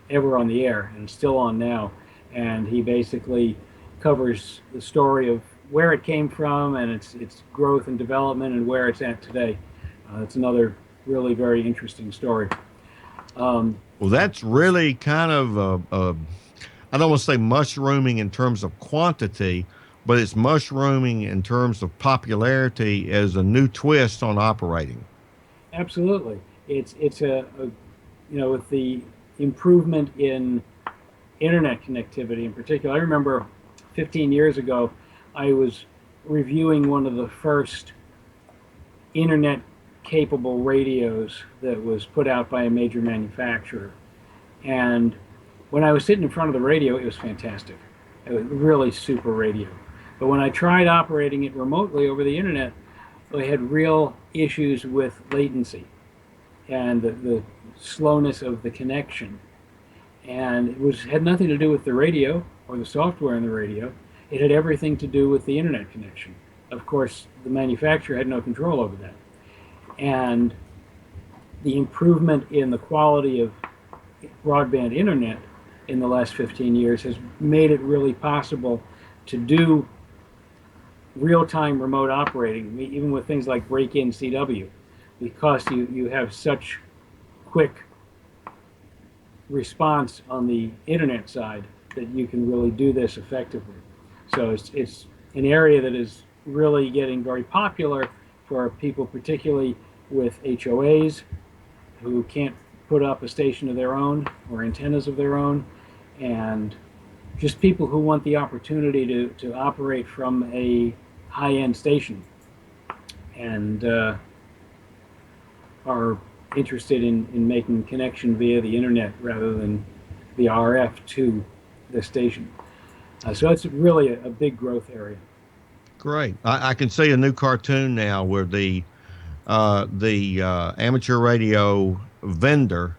ever on the air, and it's still on now. And he basically covers the story of where it came from and its growth and development and where it's at today. It's another really very interesting story. Well, that's really kind of, I don't want to say mushrooming in terms of quantity, but it's mushrooming in terms of popularity as a new twist on operating. Absolutely. It's with the improvement in internet connectivity in particular. I remember 15 years ago, I was reviewing one of the first internet capable radios that was put out by a major manufacturer. And when I was sitting in front of the radio, it was fantastic. It was really super radio. But when I tried operating it remotely over the internet, I had real issues with latency and the slowness of the connection. And it had nothing to do with the radio or the software in the radio. It had everything to do with the internet connection. Of course, the manufacturer had no control over that. And the improvement in the quality of broadband internet in the last 15 years has made it really possible to do real-time remote operating, even with things like break-in CW, because you have such quick response on the internet side that you can really do this effectively. So it's an area that is really getting very popular for people, particularly with HOAs who can't put up a station of their own or antennas of their own, and just people who want the opportunity to operate from a high-end station and are interested in making connection via the internet rather than the RF to the station. So it's really a big growth area. Great. I can see a new cartoon now where the amateur radio vendor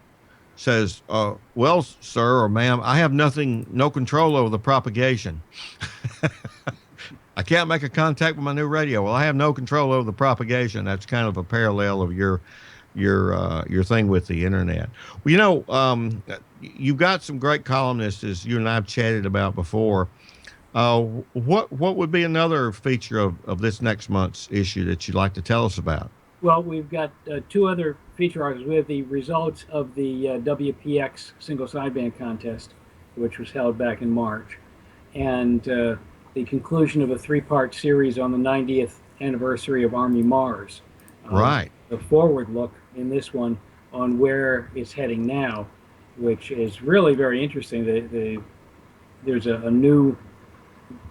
says, well, sir or ma'am, I have no control over the propagation. I can't make a contact with my new radio. Well, I have no control over the propagation. That's kind of a parallel of your thing with the internet. Well, you've got some great columnists, as you and I've chatted about before. What would be another feature of this next month's issue that you'd like to tell us about? Well, we've got two other feature articles. We have the results of the WPX single sideband contest, which was held back in March, and the conclusion of a three-part series on the 90th anniversary of Army Mars. Right. The forward look in this one on where it's heading now, which is really very interesting. There's a new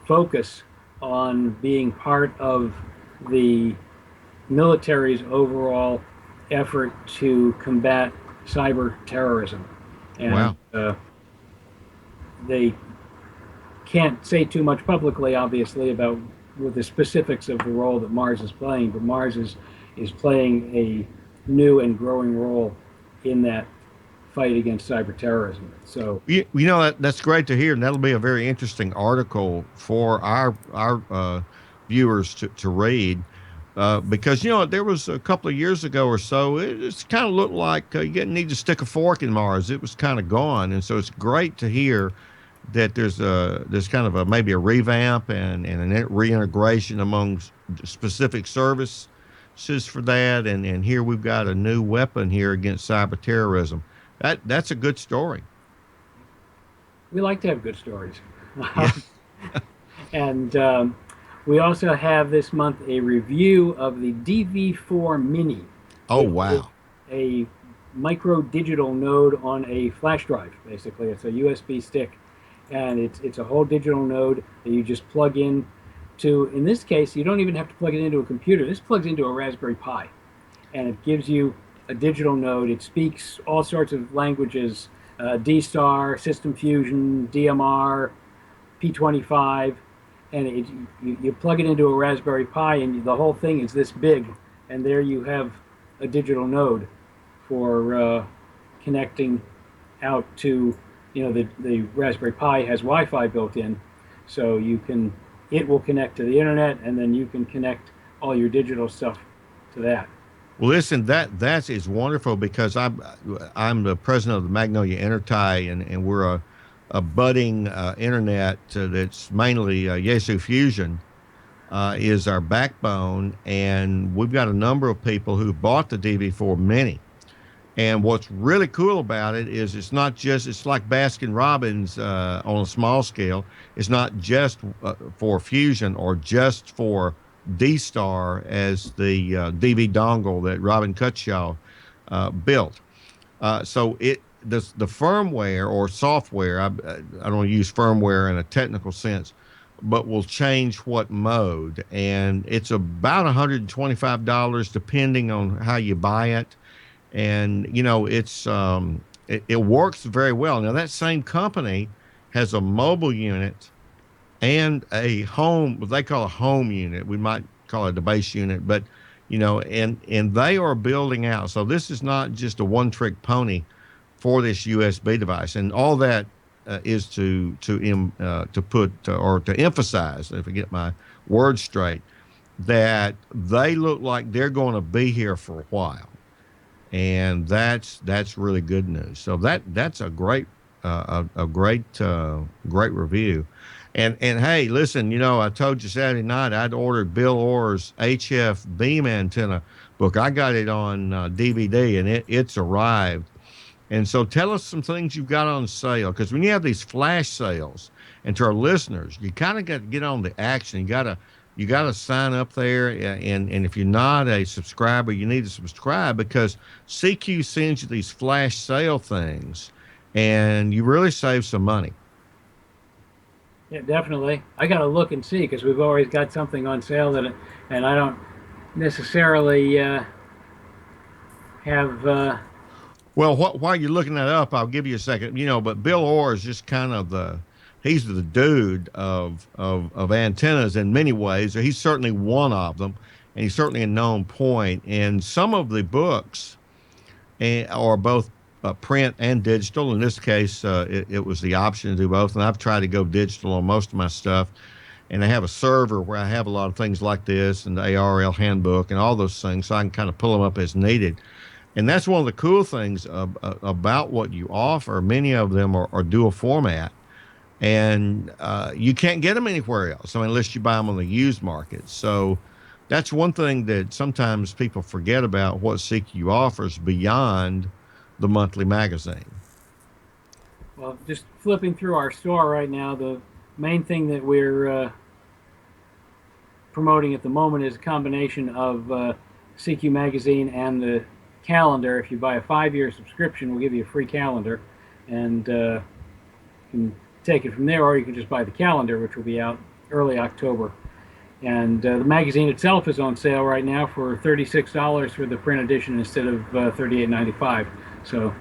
focus on being part of the military's overall effort to combat cyber terrorism. And wow. They can't say too much publicly, obviously, about with the specifics of the role that Mars is playing, but Mars is playing a new and growing role in that fight against cyber terrorism. So that's great to hear, and that'll be a very interesting article for our viewers to read. Because there was a couple of years ago or so, it's kind of looked like you didn't need to stick a fork in Mars. It was kind of gone, and so it's great to hear that there's kind of maybe a revamp and a reintegration among specific services for that, and here we've got a new weapon here against cyber terrorism. That's a good story. We like to have good stories. Yeah. And we also have this month a review of the DV4 Mini. Oh, wow. A micro digital node on a flash drive, basically. It's a USB stick, and it's a whole digital node that you just plug in to. In this case, you don't even have to plug it into a computer. This plugs into a Raspberry Pi, and it gives you a digital node. It speaks all sorts of languages, D-Star, System Fusion, DMR, P25, and you plug it into a Raspberry Pi, and the whole thing is this big, and there you have a digital node for connecting out to, the Raspberry Pi has Wi-Fi built in, so it will connect to the internet, and then you can connect all your digital stuff to that. Well, listen, that is wonderful, because I'm the president of the Magnolia Intertie, and we're a budding internet that's mainly Yaesu Fusion is our backbone, and we've got a number of people who bought the DV4 Mini. And what's really cool about it is it's like Baskin Robbins on a small scale. It's not just for Fusion or just for D-Star as the DV dongle that Robin Cutshaw built. So the firmware or software, I don't want to use firmware in a technical sense, but will change what mode. And it's about $125 depending on how you buy it. And, it works very well. Now, that same company has a mobile unit and a home, what they call a home unit. We might call it a base unit, but, and they are building out. So this is not just a one-trick pony for this USB device. And all that is to emphasize, if I get my words straight, that they look like they're going to be here for a while. And that's really good news. So that's a great great review. And hey, listen, I told you Saturday night I'd ordered Bill Orr's HF beam antenna book. I got it on DVD, and it's arrived. And so tell us some things you've got on sale, because when you have these flash sales, and to our listeners, you kind of got to get on the action. You got to sign up there, and if you're not a subscriber, you need to subscribe, because CQ sends you these flash sale things, and you really save some money. Yeah, definitely. I got to look and see, because we've always got something on sale and I don't necessarily have. Well, while you're looking that up, I'll give you a second. But Bill Orr is just kind of he's the dude of antennas in many ways. He's certainly one of them, and he's certainly a known point. And some of the books are both print and digital. In this case, it was the option to do both. And I've tried to go digital on most of my stuff. And I have a server where I have a lot of things like this and the ARL handbook and all those things, so I can kind of pull them up as needed. And that's one of the cool things about what you offer. Many of them are dual format, and you can't get them anywhere else. I mean, unless you buy them on the used market. So that's one thing that sometimes people forget about what CQ offers beyond the monthly magazine. Well, just flipping through our store right now, the main thing that we're promoting at the moment is a combination of CQ magazine and the calendar. If you buy a 5-year subscription, we'll give you a free calendar, and you can take it from there, or you can just buy the calendar, which will be out early October. And the magazine itself is on sale right now for $36 for the print edition instead of $38.95. So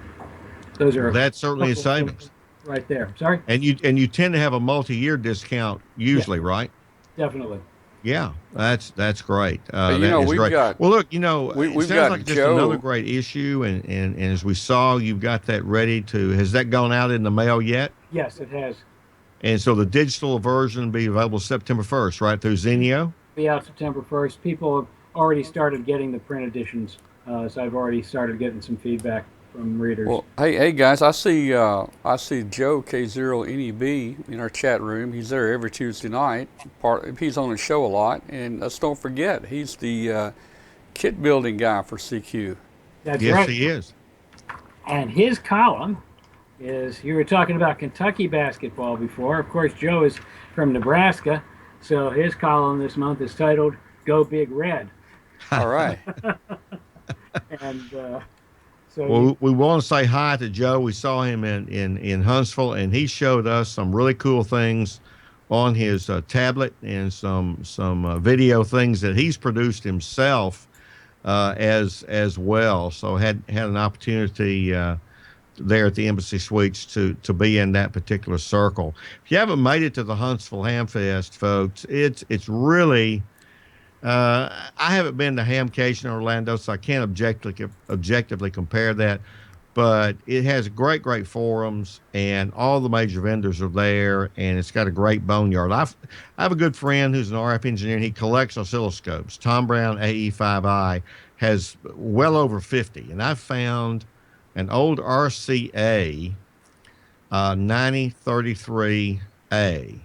those are that's certainly a savings right there. Sorry. And you tend to have a multi-year discount usually, yeah. Right? Definitely. Yeah, that's great. We've great. got. Well, look, we've it sounds got like just Joe. Another great issue, and as we saw, you've got that ready to. Has that gone out in the mail yet? Yes, it has. And so the digital version will be available September 1st, right, through Zenio? Be out September 1st. People have already started getting the print editions, so I've already started getting some feedback from readers. Well, hey guys, I see Joe K0NEB in our chat room. He's there every Tuesday night. He's on the show a lot, and let's don't forget he's the kit building guy for CQ. That's yes, right. He is. And his column is, you were talking about Kentucky basketball before. Of course, Joe is from Nebraska, so his column this month is titled "Go Big Red." All right. And well, we want to say hi to Joe. We saw him in Huntsville, and he showed us some really cool things on his tablet and some video things that he's produced himself as well. So had an opportunity there at the Embassy Suites to be in that particular circle. If you haven't made it to the Huntsville Hamfest, folks, it's really. I haven't been to Hamcation in Orlando, so I can't objectively compare that. But it has great forums, and all the major vendors are there, and it's got a great boneyard. I have a good friend who's an RF engineer, and he collects oscilloscopes. Tom Brown AE5i has well over 50, and I found an old RCA 9033A,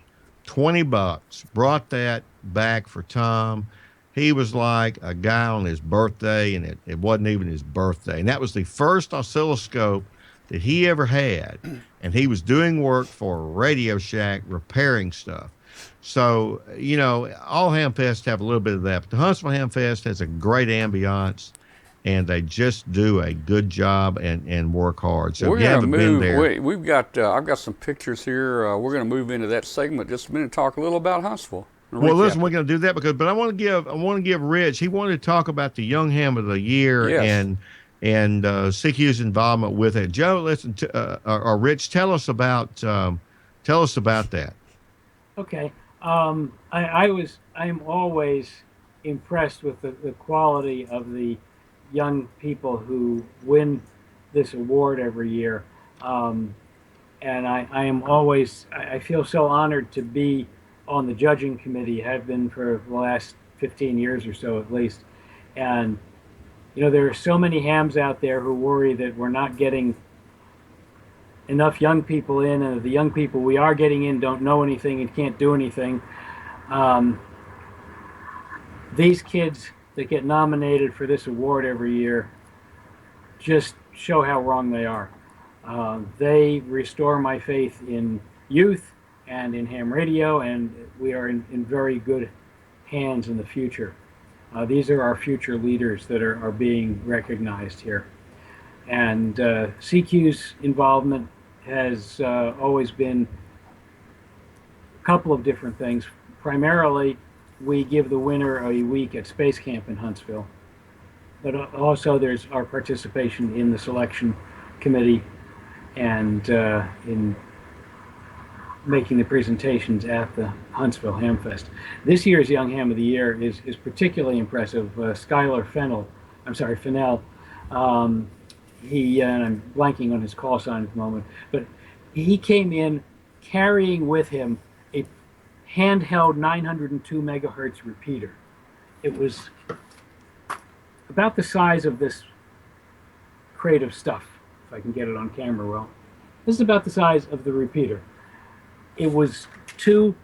$20. Brought that back for Tom. He was like a guy on his birthday, and it wasn't even his birthday. And that was the first oscilloscope that he ever had. And he was doing work for Radio Shack, repairing stuff. So, all Hamfests have a little bit of that. But the Huntsville Hamfest has a great ambiance, and they just do a good job and work hard. So we're if you haven't been there. We've got, I've got some pictures here. We're going to move into that segment just a minute, talk a little about Huntsville. Well, listen, we're going to do that but I want to give Rich. He wanted to talk about the Young Ham of the Year. Yes. and CQ's involvement with it. Joe, listen, or Rich, tell us about that. Okay, I am always impressed with the quality of the young people who win this award every year, and I feel so honored to be on the judging committee, have been for the last 15 years or so at least. And, there are so many hams out there who worry that we're not getting enough young people in, and the young people we are getting in don't know anything and can't do anything. These kids that get nominated for this award every year just show how wrong they are. They restore my faith in youth and in ham radio, and we are in very good hands in the future. These are our future leaders that are being recognized here. And CQ's involvement has always been a couple of different things. Primarily, we give the winner a week at Space Camp in Huntsville. But also there's our participation in the selection committee and in making the presentations at the Huntsville Hamfest. This year's Young Ham of the Year is particularly impressive. Skylar Fennell. and I'm blanking on his call sign at the moment, but he came in carrying with him a handheld 902 megahertz repeater. It was about the size of this crate of stuff, if I can get it on camera well. This is about the size of the repeater. It was two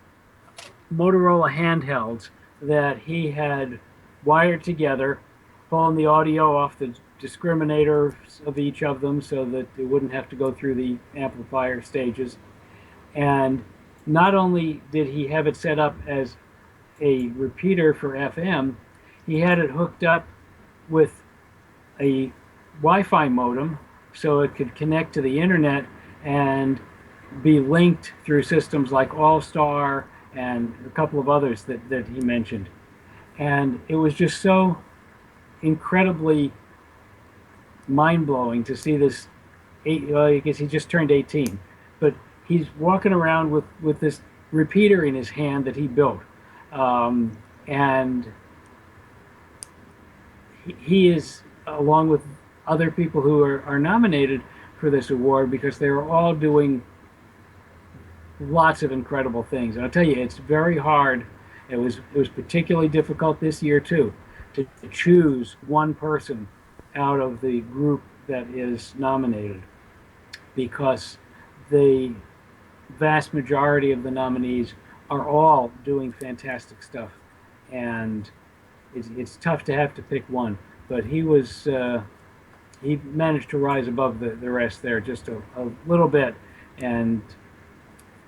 Motorola handhelds that he had wired together, pulling the audio off the discriminators of each of them so that it wouldn't have to go through the amplifier stages. And not only did he have it set up as a repeater for FM, he had it hooked up with a Wi-Fi modem so it could connect to the internet and be linked through systems like All-Star and a couple of others that he mentioned. And it was just so incredibly mind-blowing to see this. Well, I guess he just turned 18, but he's walking around with this repeater in his hand that he built. And he is, along with other people who are nominated for this award, because they were all doing lots of incredible things. And I'll tell you, it's very hard. It was particularly difficult this year too, to choose one person out of the group that is nominated, because the vast majority of the nominees are all doing fantastic stuff, and it's tough to have to pick one. But he was he managed to rise above the rest there just a little bit, and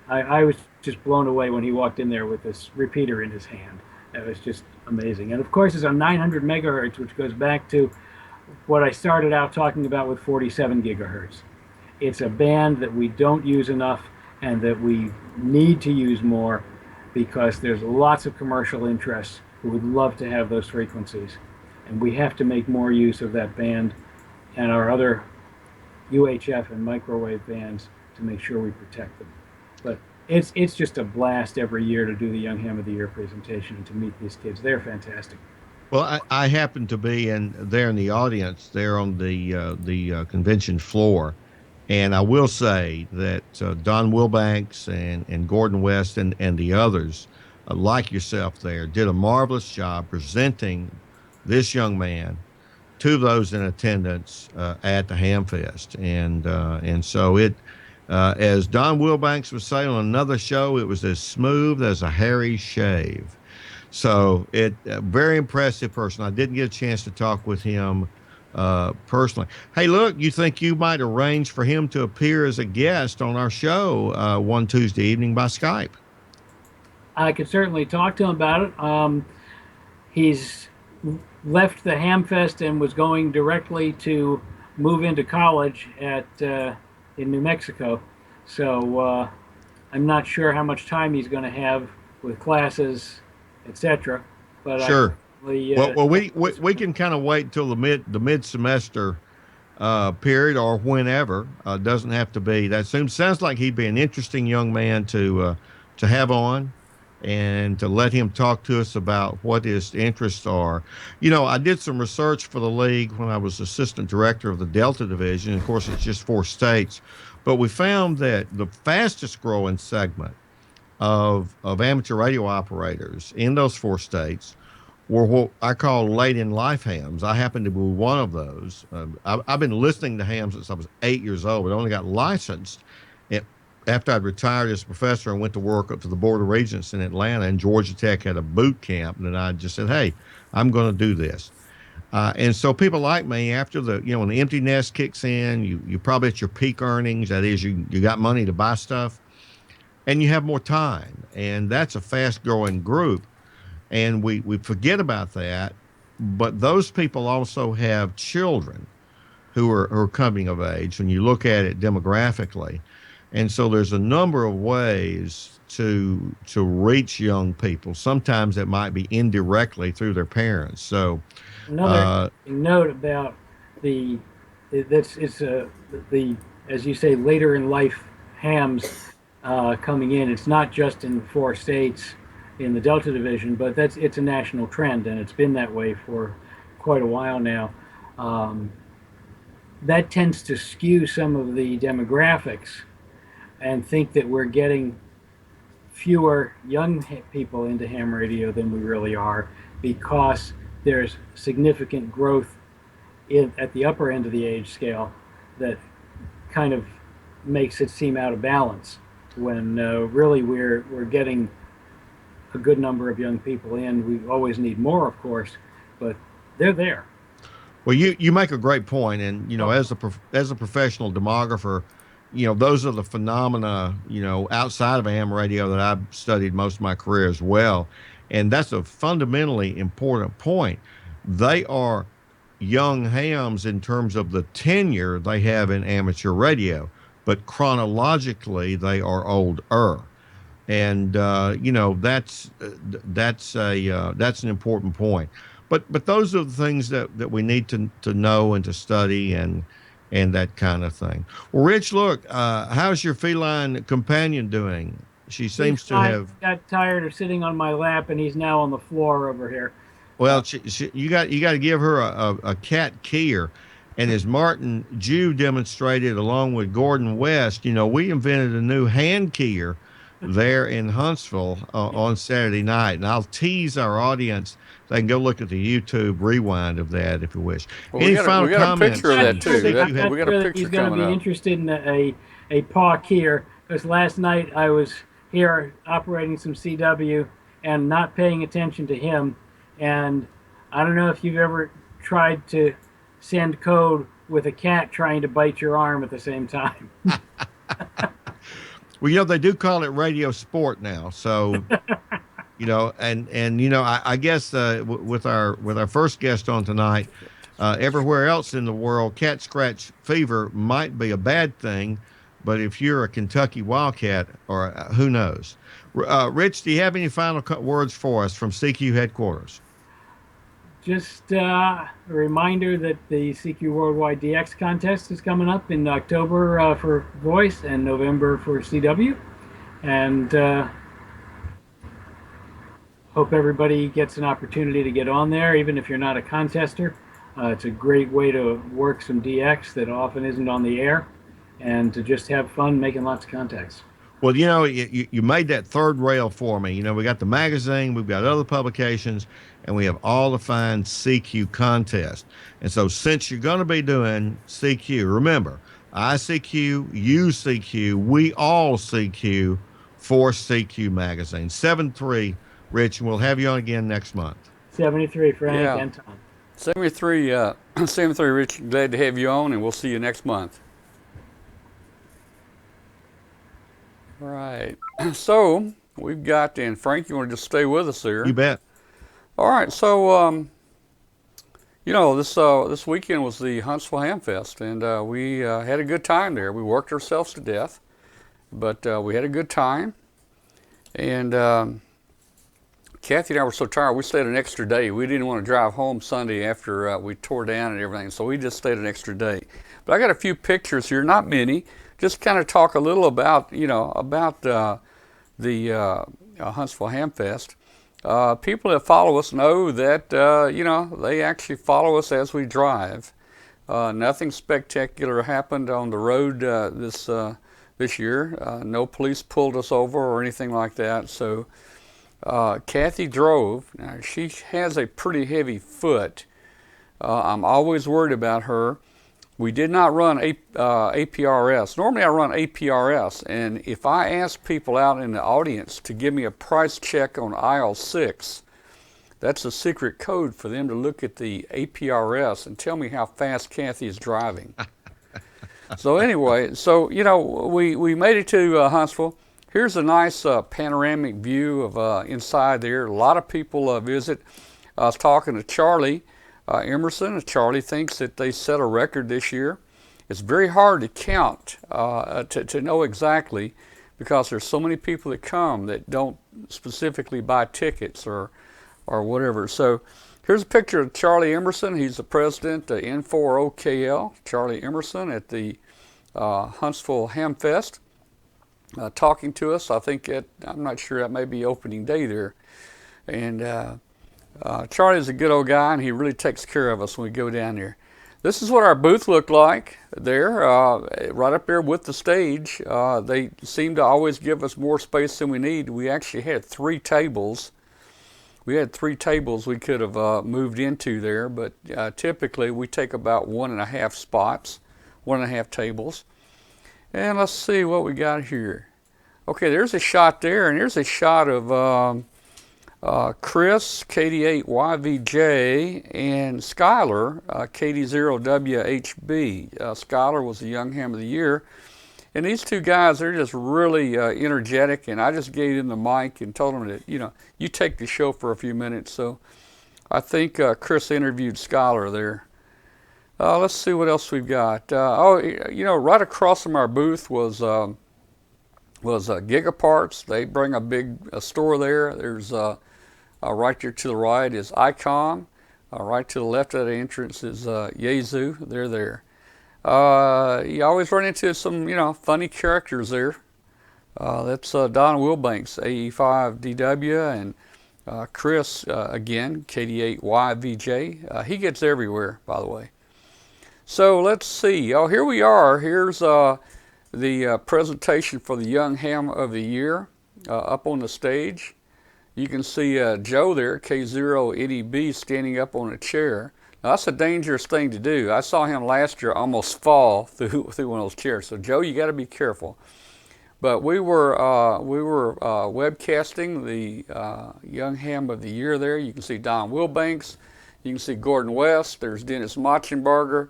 I was just blown away when he walked in there with this repeater in his hand. That was just amazing. And of course, it's on 900 megahertz, which goes back to what I started out talking about with 47 gigahertz. It's a band that we don't use enough and that we need to use more, because there's lots of commercial interests who would love to have those frequencies. And we have to make more use of that band and our other UHF and microwave bands to make sure we protect them. But it's just a blast every year to do the Young Ham of the Year presentation and to meet these kids. They're fantastic. Well, I happen to be there in the audience, there on the convention floor, and I will say that Don Wilbanks and Gordon West and the others, like yourself there, did a marvelous job presenting this young man to those in attendance at the Hamfest. And so it, as Don Wilbanks was saying on another show, it was as smooth as a hairy shave. So very impressive person. I didn't get a chance to talk with him personally. Hey, look, you think you might arrange for him to appear as a guest on our show one Tuesday evening by Skype? I could certainly talk to him about it. He's left the Hamfest and was going directly to move into college in New Mexico. So I'm not sure how much time he's going to have with classes, etc. But sure. Well, we can kind of wait until the mid semester period or whenever. Doesn't have to be that soon. Sounds like he'd be an interesting young man to have on, and to let him talk to us about what his interests are. You know, I did some research for the league when I was assistant director of the Delta Division. Of course, it's just 4 states, but we found that the fastest growing segment of amateur radio operators in those 4 states were what I call late in life hams. I happen to be one of those. I've been listening to hams since I was 8 years old, but only got licensed after I'd retired as a professor and went to work up to the Board of Regents in Atlanta, and Georgia Tech had a boot camp, and I just said, hey, I'm going to do this. And so people like me, after when the empty nest kicks in, you probably at your peak earnings. That is, you got money to buy stuff, and you have more time. And that's a fast growing group. And we forget about that. But those people also have children who are coming of age when you look at it demographically. And so there's a number of ways to reach young people. Sometimes it might be indirectly through their parents. So another note about the as you say, later in life hams coming in. It's not just in 4 states in the Delta Division, but it's a national trend, and it's been that way for quite a while now. that tends to skew some of the demographics and think that we're getting fewer young people into ham radio than we really are, because there's significant growth at the upper end of the age scale that kind of makes it seem out of balance, when really we're getting a good number of young people in. We always need more, of course, but they're there. Well, you make a great point, and as a professional demographer, those are the phenomena outside of ham radio that I've studied most of my career as well, and that's a fundamentally important point. They are young hams in terms of the tenure they have in amateur radio, but chronologically they are older, and that's an important point. But those are the things that we need to know and to study and that kind of thing. Well, Rich, look, how's your feline companion doing? She seems to have got tired of sitting on my lap, and he's now on the floor over here. Well, you got to give her a cat keyer, and as Martin Jew demonstrated along with Gordon West, we invented a new hand keyer there in Huntsville on Saturday night, and I'll tease our audience. They can go look at the YouTube rewind of that if you wish. Well, Any final we got comments? a picture of that too. We got a picture he's going to be coming up. interested in a paw keyer, because last night I was here operating some CW and not paying attention to him. And I don't know if you've ever tried to send code with a cat trying to bite your arm at the same time. Well, they do call it radio sport now. So, I guess with our first guest on tonight, everywhere else in the world, cat scratch fever might be a bad thing, but if you're a Kentucky Wildcat, or who knows? Rich, do you have any final words for us from CQ headquarters? Just a reminder that the CQ Worldwide DX contest is coming up in October for voice and November for CW. And hope everybody gets an opportunity to get on there, even if you're not a contester. It's a great way to work some DX that often isn't on the air, and to just have fun making lots of contacts. Well, you made that third rail for me. We got the magazine, we've got other publications, and we have all the fine CQ contests. And so since you're going to be doing CQ, remember, ICQ, you CQ, we all CQ for CQ magazine. 7-3, Rich, and we'll have you on again next month. 73, Frank and Tom. 73, Rich, glad to have you on, and we'll see you next month. All right. So we've got, and Frank, you want to just stay with us here? You bet. All right. So, this weekend was the Huntsville Hamfest, and we had a good time there. We worked ourselves to death, but we had a good time. And Kathy and I were so tired, we stayed an extra day. We didn't want to drive home Sunday after we tore down and everything, so we just stayed an extra day. But I got a few pictures here, not many. Just kind of talk a little about, the Huntsville Hamfest. People that follow us know that, they actually follow us as we drive. Nothing spectacular happened on the road this year. No police pulled us over or anything like that. So Kathy drove. Now, she has a pretty heavy foot. I'm always worried about her. We did not run APRS. Normally I run APRS, and if I ask people out in the audience to give me a price check on aisle 6, that's a secret code for them to look at the APRS and tell me how fast Kathy is driving. So anyway, we made it to Huntsville. Here's a nice panoramic view of inside there. A lot of people visit. I was talking to Charlie Emerson. Charlie thinks that they set a record this year. It's very hard to count, to know exactly, because there's so many people that come that don't specifically buy tickets or whatever. So here's a picture of Charlie Emerson. He's the president of N4OKL, Charlie Emerson, at the Huntsville Hamfest, talking to us. I think I'm not sure, that may be opening day there. And Charlie's a good old guy, and he really takes care of us when we go down there. This is what our booth looked like there, right up there with the stage. They seem to always give us more space than we need. We actually had 3 tables. We had 3 tables we could have moved into there, but typically we take about 1.5 spots, 1.5 tables. And let's see what we got here. Okay, there's a shot there, and there's a shot of Chris, KD8YVJ, and Skylar, KD0WHB. Skylar was the Young Ham of the Year. And these 2 guys, they're just really energetic, and I just gave them the mic and told them that, you take the show for a few minutes. So I think Chris interviewed Skylar there. Let's see what else we've got. Right across from our booth was Gigaparts. They bring a big store there. There's right there to the right is Icon. Right to the left of the entrance is Yazoo. They're there. You always run into some, funny characters there. That's Don Wilbanks, AE5DW, and Chris, again, KD8YVJ. He gets everywhere, by the way. So let's see. Oh, here we are. Here's the presentation for the Young Ham of the Year up on the stage. You can see Joe there, K0EDB, standing up on a chair. Now, that's a dangerous thing to do. I saw him last year almost fall through one of those chairs. So, Joe, you got to be careful. But we were webcasting the Young Ham of the Year there. You can see Don Wilbanks. You can see Gordon West. There's Dennis Machenberger.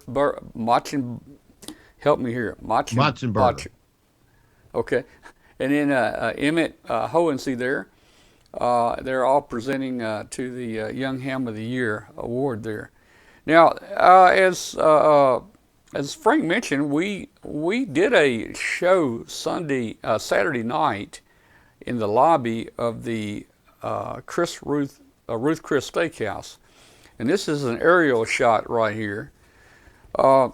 Help me here. Machenberger. Okay. And then Emmett Hohensee there. They're all presenting to the Young Ham of the Year award there. Now, as Frank mentioned, we did a show Saturday night in the lobby of the Ruth Chris Steakhouse, and this is an aerial shot right here. And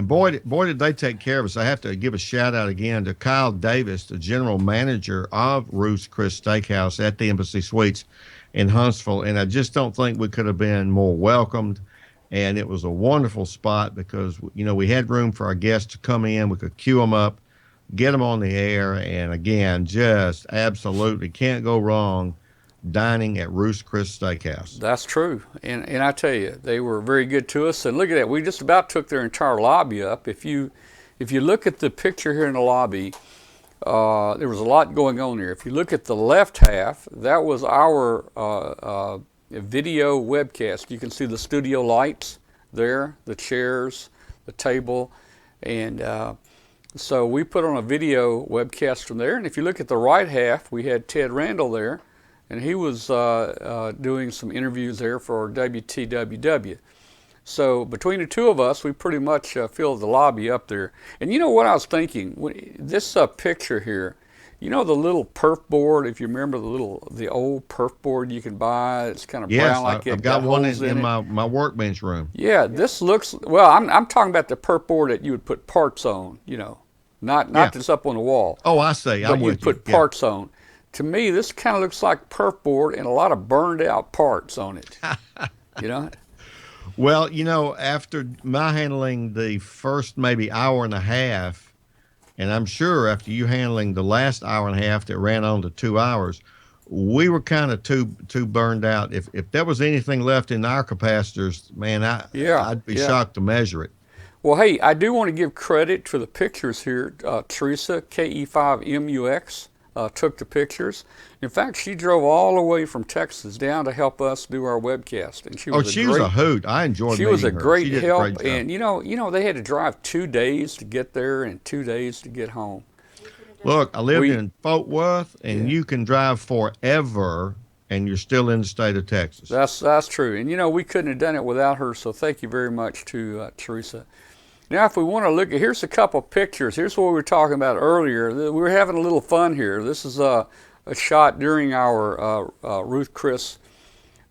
boy, did they take care of us. I have to give a shout out again to Kyle Davis, the general manager of Ruth's Chris Steakhouse at the Embassy Suites in Huntsville. And I just don't think we could have been more welcomed. And it was a wonderful spot because, we had room for our guests to come in. We could queue them up, get them on the air. And again, just absolutely can't go wrong dining at Ruth's Chris Steakhouse. That's true. And I tell you, they were very good to us. And look at that. We just about took their entire lobby up. If you look at the picture here in the lobby, there was a lot going on here. If you look at the left half, that was our video webcast. You can see the studio lights there, the chairs, the table. And so we put on a video webcast from there. And if you look at the right half, we had Ted Randall there. And he was doing some interviews there for WTWW. So between the 2 of us, we pretty much filled the lobby up there. And you know what I was thinking? This picture here, the little perf board, if you remember the old perf board you can buy, it's kind of brown like I've got one in my workbench room. Yeah, this looks, well, I'm talking about the perf board that you would put parts on, not that's up on the wall. Oh, I see. But you put parts on. To me, this kind of looks like perf board and a lot of burned out parts on it. Well, after my handling the first maybe hour and a half, and I'm sure after you handling the last hour and a half that ran on to 2 hours, we were kind of too burned out. If there was anything left in our capacitors, man, I'd be shocked to measure it. Well, hey, I do want to give credit to the pictures here. Teresa, KE5MUX. Took the pictures. In fact, she drove all the way from Texas down to help us do our webcast, and she was a hoot. I enjoyed meeting her. She was a great help, great and they had to drive 2 days to get there and 2 days to get home. Look, I lived in Fort Worth, and you can drive forever, and you're still in the state of Texas. That's true, and we couldn't have done it without her. So thank you very much to Teresa. Now, if we want to look at, here's a couple pictures. Here's what we were talking about earlier. We were having a little fun here. This is a shot during our Ruth Chris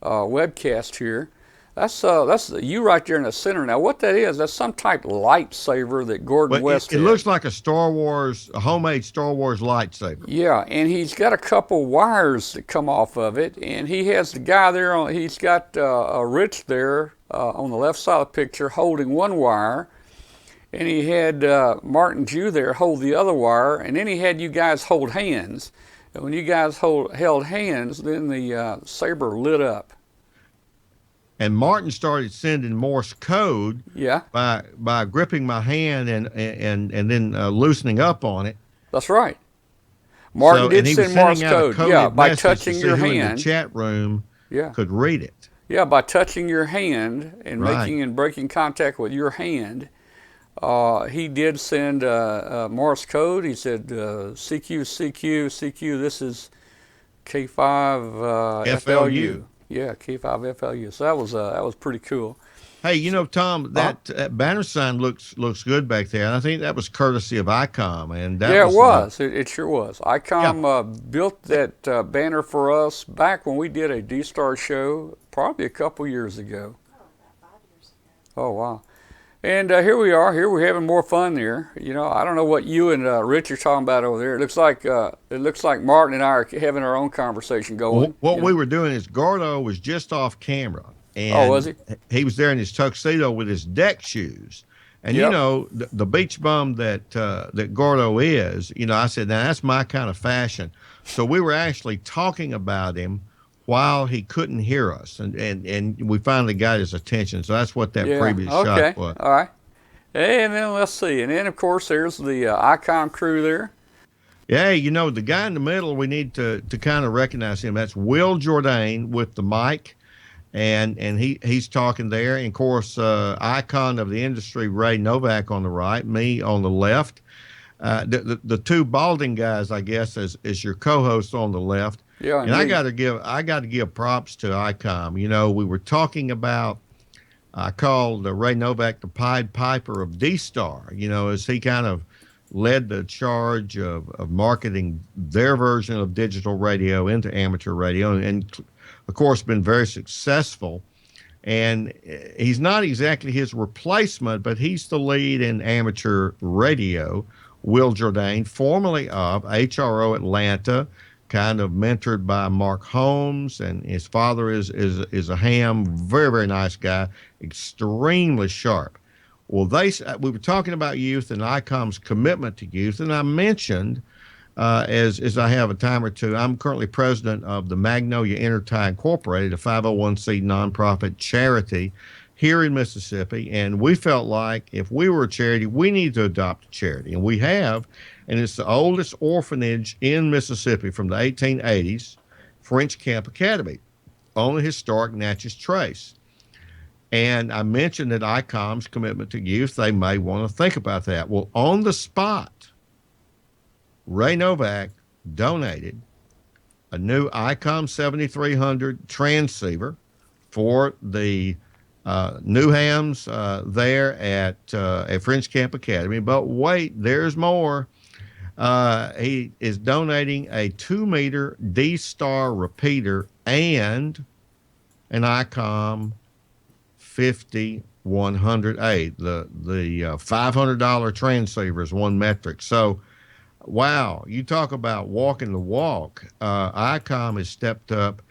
webcast here. That's you right there in the center. Now, what that is, that's some type of lightsaber that Gordon West it looks like a homemade Star Wars lightsaber. Yeah, and he's got a couple wires that come off of it, and he has the guy there. He's got Rich there, on the left side of the picture holding one wire, and he had Martin Jew there hold the other wire, and then he had you guys hold hands. And when you guys held hands, then the saber lit up. And Martin started sending Morse code Yeah. by gripping my hand and then loosening up on it. That's right. Martin did and he send was Morse sending out a code. coded Yeah, by message touching to see your who in hand. the chat room Yeah. could read it. Yeah, by touching your hand and Right. making and breaking contact with your hand, he did send Morse code. He said, CQ, CQ, CQ, this is K5 FLU. Yeah, K5 FLU. So that was pretty cool. Hey, you know, Tom, that banner sign looks good back there. And I think that was courtesy of ICOM. And that Yeah, was, it was. It sure was. ICOM built that banner for us back when we did a D-Star show, probably a couple years ago. About 5 years ago. Oh, wow. And here we are. Here we're having more fun there. You know, I don't know what you and Rich are talking about over there. It looks like Martin and I are having our own conversation going. what we were doing is Gordo was just off camera. And was he? He was there in his tuxedo with his deck shoes. And, Yep. you know, the beach bum that Gordo is, you know, I said, now that's my kind of fashion. So we were actually talking about him while he couldn't hear us. And we finally got his attention. So that's what that previous shot was. All right. And then let's see. And then, of course, there's the ICOM crew there. Yeah, you know, the guy in the middle, we need to kind of recognize him. That's Will Jourdain with the mic. And he's talking there. And, of course, icon of the industry, Ray Novak on the right, me on the left. The two balding guys, I guess, is your co-host on the left. Yeah, and I got to give props to ICOM. You know, we were talking about, I called Ray Novak the Pied Piper of D-Star, you know, as he kind of led the charge of marketing their version of digital radio into amateur radio, and of course been very successful. And he's not exactly his replacement, but he's the lead in amateur radio. Will Jourdain, formerly of HRO Atlanta, kind of mentored by Mark Holmes, and his father is a ham, very, very nice guy, extremely sharp. Well, we were talking about youth and ICOM's commitment to youth, and I mentioned, as I have a time or two, I'm currently president of the Magnolia Intertie Incorporated, a 501c nonprofit charity here in Mississippi, and we felt like if we were a charity, we need to adopt a charity, and we have, and it's the oldest orphanage in Mississippi from the 1880s, French Camp Academy, on the historic Natchez Trace. And I mentioned that ICOM's commitment to youth, they may want to think about that. Well, on the spot, Ray Novak donated a new ICOM 7300 transceiver for the new hams there at French Camp Academy. But wait, there's more. He is donating a 2-meter D-Star repeater and an ICOM 5100A. The $500 transceiver is one metric. So, wow, you talk about walking the walk. ICOM has stepped up,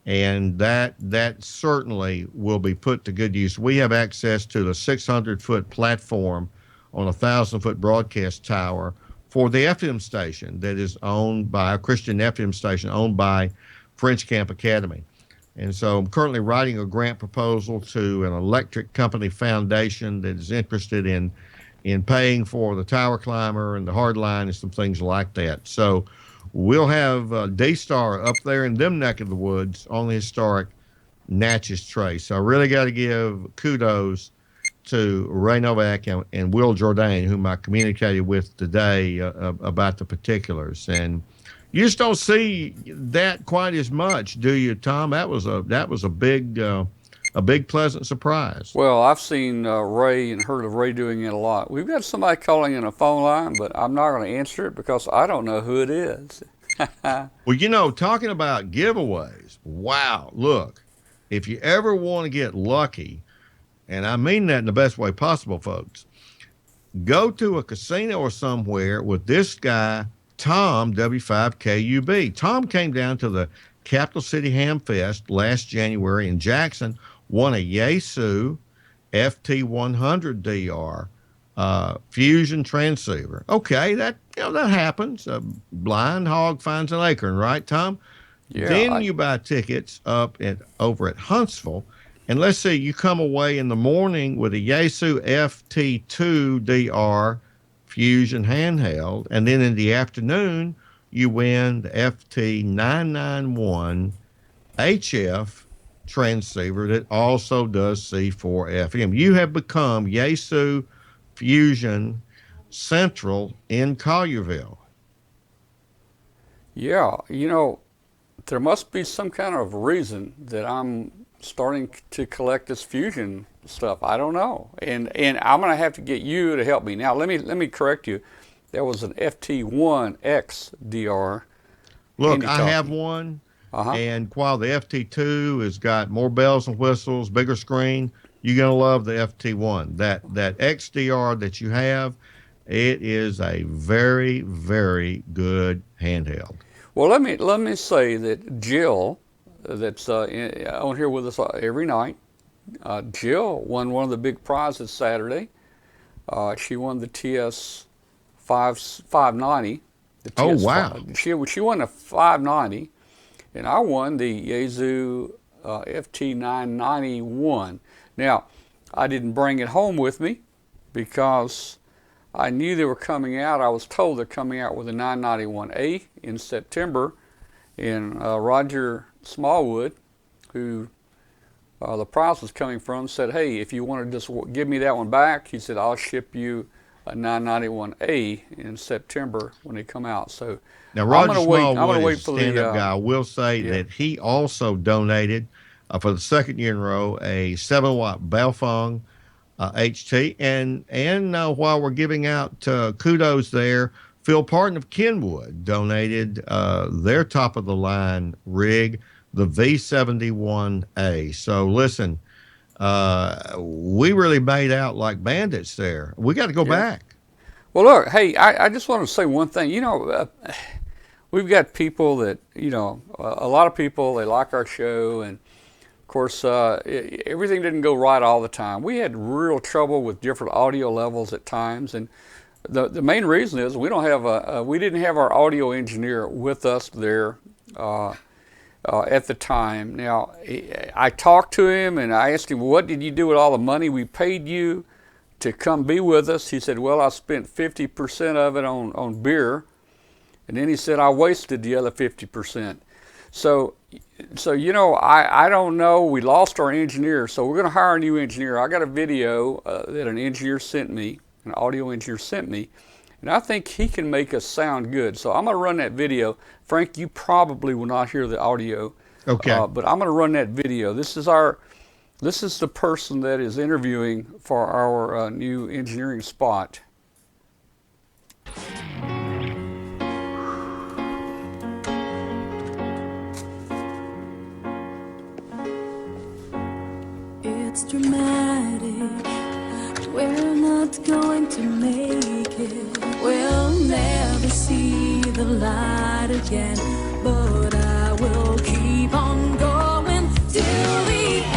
and that certainly will be put to good use. We have access to the 600-foot platform on a 1,000-foot broadcast tower for the FM station that is owned by a Christian FM station owned by French Camp Academy. And so I'm currently writing a grant proposal to an electric company foundation that is interested in paying for the tower climber and the hard line and some things like that. So we'll have D-Star up there in them neck of the woods on the historic Natchez Trace. So I really got to give kudos to Ray Novak and Will Jourdain, whom I communicated with today about the particulars. And you just don't see that quite as much, do you, Tom? That was a big pleasant surprise. Well, I've seen Ray and heard of Ray doing it a lot. We've got somebody calling in a phone line, but I'm not going to answer it because I don't know who it is. Well, you know, talking about giveaways, wow, look, if you ever want to get lucky, and I mean that in the best way possible, folks, go to a casino or somewhere with this guy, Tom, W5KUB. Tom came down to the Capital City Hamfest last January in Jackson, won a Yaesu FT100DR fusion transceiver. Okay, that that happens. A blind hog finds an acorn, right, Tom? Yeah, Then you buy tickets over at Huntsville, and let's say you come away in the morning with a Yaesu FT2DR fusion handheld, and then in the afternoon you win the FT991 HF transceiver that also does C4FM. You have become Yaesu Fusion Central in Collierville. yeah. There must be some kind of reason that I'm starting to collect this fusion stuff. I don't know, and I'm gonna have to get you to help me. Now, let me correct you. There was an FT1XDR. Look, I have one, Uh-huh. and while the FT2 has got more bells and whistles, bigger screen, you're gonna love the FT1. That XDR that you have, it is a very, very good handheld. Well, let me say that Jill, that's on here with us every night. Jill won one of the big prizes Saturday. She won the TS 590. The TS Oh, wow. She won a 590, and I won the Yaesu FT991. Now, I didn't bring it home with me because I knew they were coming out. I was told they're coming out with a 991A in September. And Roger Smallwood, who the prize was coming from, said, hey, if you want to just give me that one back, he said, I'll ship you a 991A in September when they come out. So now, Roger I'm Smallwood gonna wait is for a stand-up guy. I will say yeah. that he also donated for the second year in a row a 7-watt Baofeng HT. And while we're giving out kudos there, Phil Parton of Kenwood donated their top-of-the-line rig, the V71A. So listen, we really made out like bandits there. We got to go back. Well, look, hey, I just want to say one thing. We've got people that, a lot of people, they like our show, and of course, everything didn't go right all the time. We had real trouble with different audio levels at times, and the main reason is we didn't have our audio engineer with us there at the time. Now, I talked to him and I asked him, what did you do with all the money we paid you to come be with us? He said, well, I spent 50% of it on beer, and then he said I wasted the other 50%. So I don't know. We lost our engineer, so we're going to hire a new engineer. I got a video that an engineer sent me, an audio engineer sent me, and I think he can make us sound good. So I'm going to run that video. Frank, you probably will not hear the audio. Okay. But I'm going to run that video. This is the person that is interviewing for our new engineering spot. It's dramatic. We're not going to make it. We'll never see the light again. But I will keep on going till the end.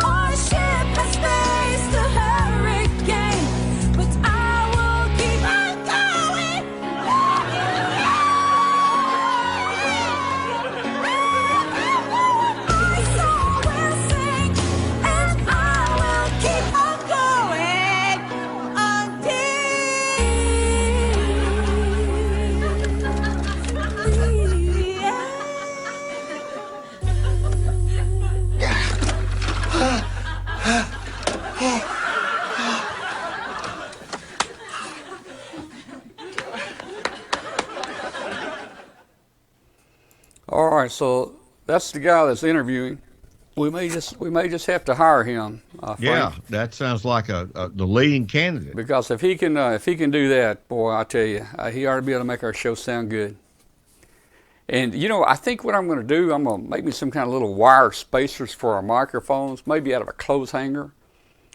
Our ship has faced a hurricane, but I will keep on going. My soul will sing, and I will keep on going All right, so that's the guy that's interviewing. We may just have to hire him. Frank, Yeah, that sounds like the leading candidate. because if he can do that, boy, I tell you, he ought to be able to make our show sound good. And I think what I'm going to do, I'm going to make me some kind of little wire spacers for our microphones, maybe out of a clothes hanger,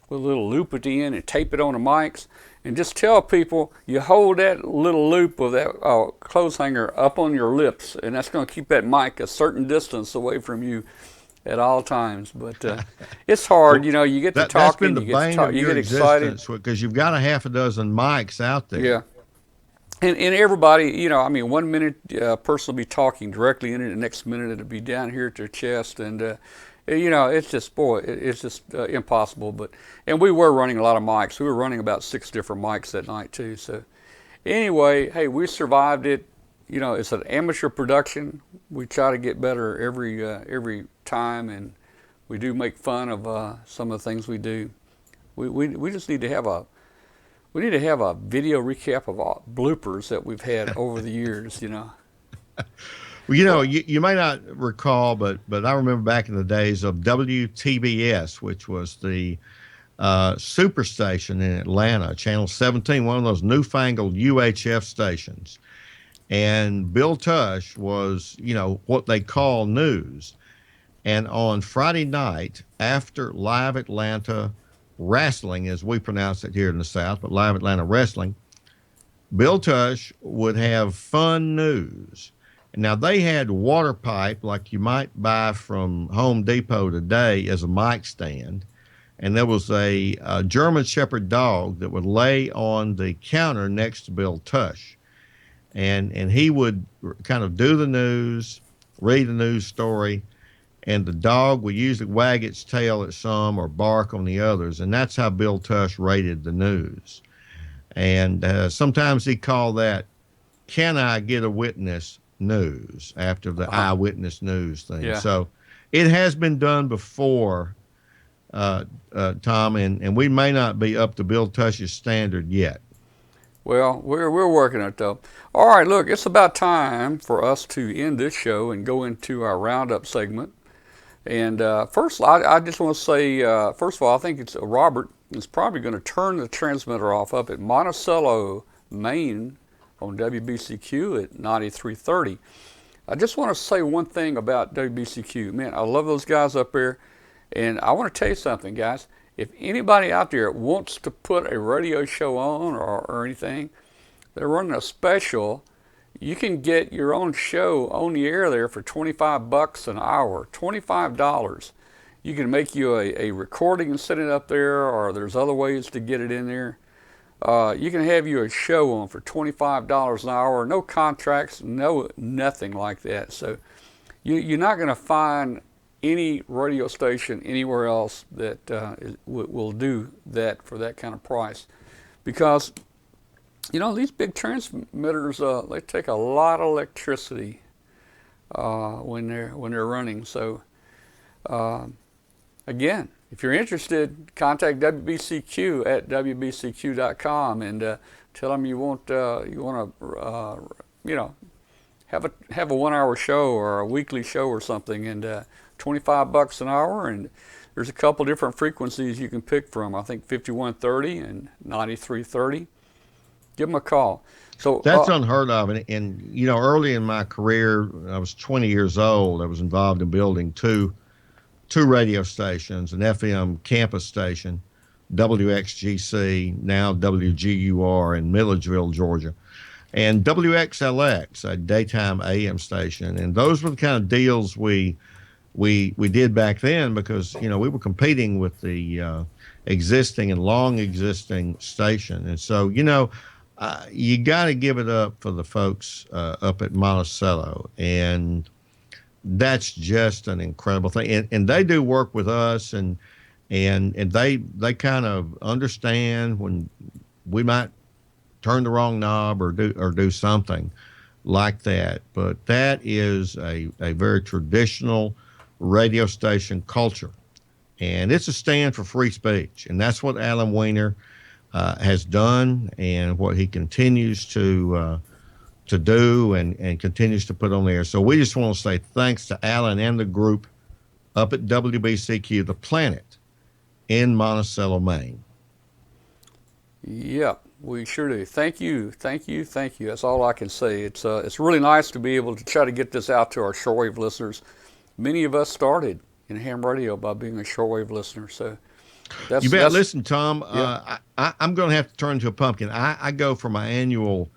with a little loop at the end and tape it on the mics. And just tell people you hold that little loop of that clothes hanger up on your lips, and that's going to keep that mic a certain distance away from you at all times. But it's hard, you know. You get to talking, that's been the you get bane to talk, of you your get excited existence because you've got a half a dozen mics out there. Yeah. And everybody, you know, I mean, 1 minute a person will be talking directly in it, the next minute it'll be down here at their chest, and you know, it's just, boy, it's just impossible. And we were running a lot of mics. We were running about 6 different mics that night too. So anyway, hey, we survived it. You know, it's an amateur production. We try to get better every time, and we do make fun of some of the things we do. We just need to have a video recap of all bloopers that we've had over the years, you know. Well, you know, you may not recall, but I remember back in the days of WTBS, which was the superstation in Atlanta, Channel 17, one of those newfangled UHF stations. And Bill Tush was, you know, what they call news. And on Friday night, after Live Atlanta Wrestling, as we pronounce it here in the South, but Live Atlanta Wrestling, Bill Tush would have fun news. Now, they had water pipe like you might buy from Home Depot today as a mic stand. And there was a German Shepherd dog that would lay on the counter next to Bill Tush. And he would kind of do the news, read the news story, and the dog would usually wag its tail at some or bark on the others. And that's how Bill Tush rated the news. And sometimes he called that, "Can I get a witness?" news, after the eyewitness news thing. Yeah. So it has been done before, Tom, and we may not be up to Bill Tush's standard yet. Well, we're working it though. All right, look, it's about time for us to end this show and go into our roundup segment. And first, I just want to say, first of all, I think it's Robert is probably going to turn the transmitter off up at Monticello, Maine, on WBCQ at 9330. I just want to say one thing about WBCQ. Man, I love those guys up there. And I want to tell you something, guys. If anybody out there wants to put a radio show on or anything, they're running a special. You can get your own show on the air there for $25 an hour, $25. You can make you a recording and set it up there, or there's other ways to get it in there. You can have you a show on for $25 an hour, no contracts, nothing like that. So you're not going to find any radio station anywhere else that will do that for that kind of price, because you know these big transmitters they take a lot of electricity when they're running. So again, if you're interested, contact WBCQ at WBCQ.com and tell them you want to you know, have a 1 hour show or a weekly show or something, and $25 an hour. And there's a couple different frequencies you can pick from. I think 5130 and 9330. Give them a call. So that's unheard of. And you know, early in my career, I was 20 years old. I was involved in building two radio stations, an FM campus station, WXGC, now WGUR in Milledgeville, Georgia, and WXLX, a daytime AM station. And those were the kind of deals we did back then, because, you know, we were competing with the existing and long existing station. And so, you know, you got to give it up for the folks up at Monticello. And that's just an incredible thing. And they do work with us, and they kind of understand when we might turn the wrong knob or do something like that. But that is a very traditional radio station culture, and it's a stand for free speech. And that's what Alan Weiner has done, and what he continues to do and continues to put on there. So we just want to say thanks to Alan and the group up at WBCQ, the Planet in Monticello, Maine. Yep, we sure do. Thank you. That's all I can say. It's really nice to be able to try to get this out to our shortwave listeners. Many of us started in ham radio by being a shortwave listener. So You bet. Listen, Tom, yeah. I'm going to have to turn into a pumpkin. I go for my annual.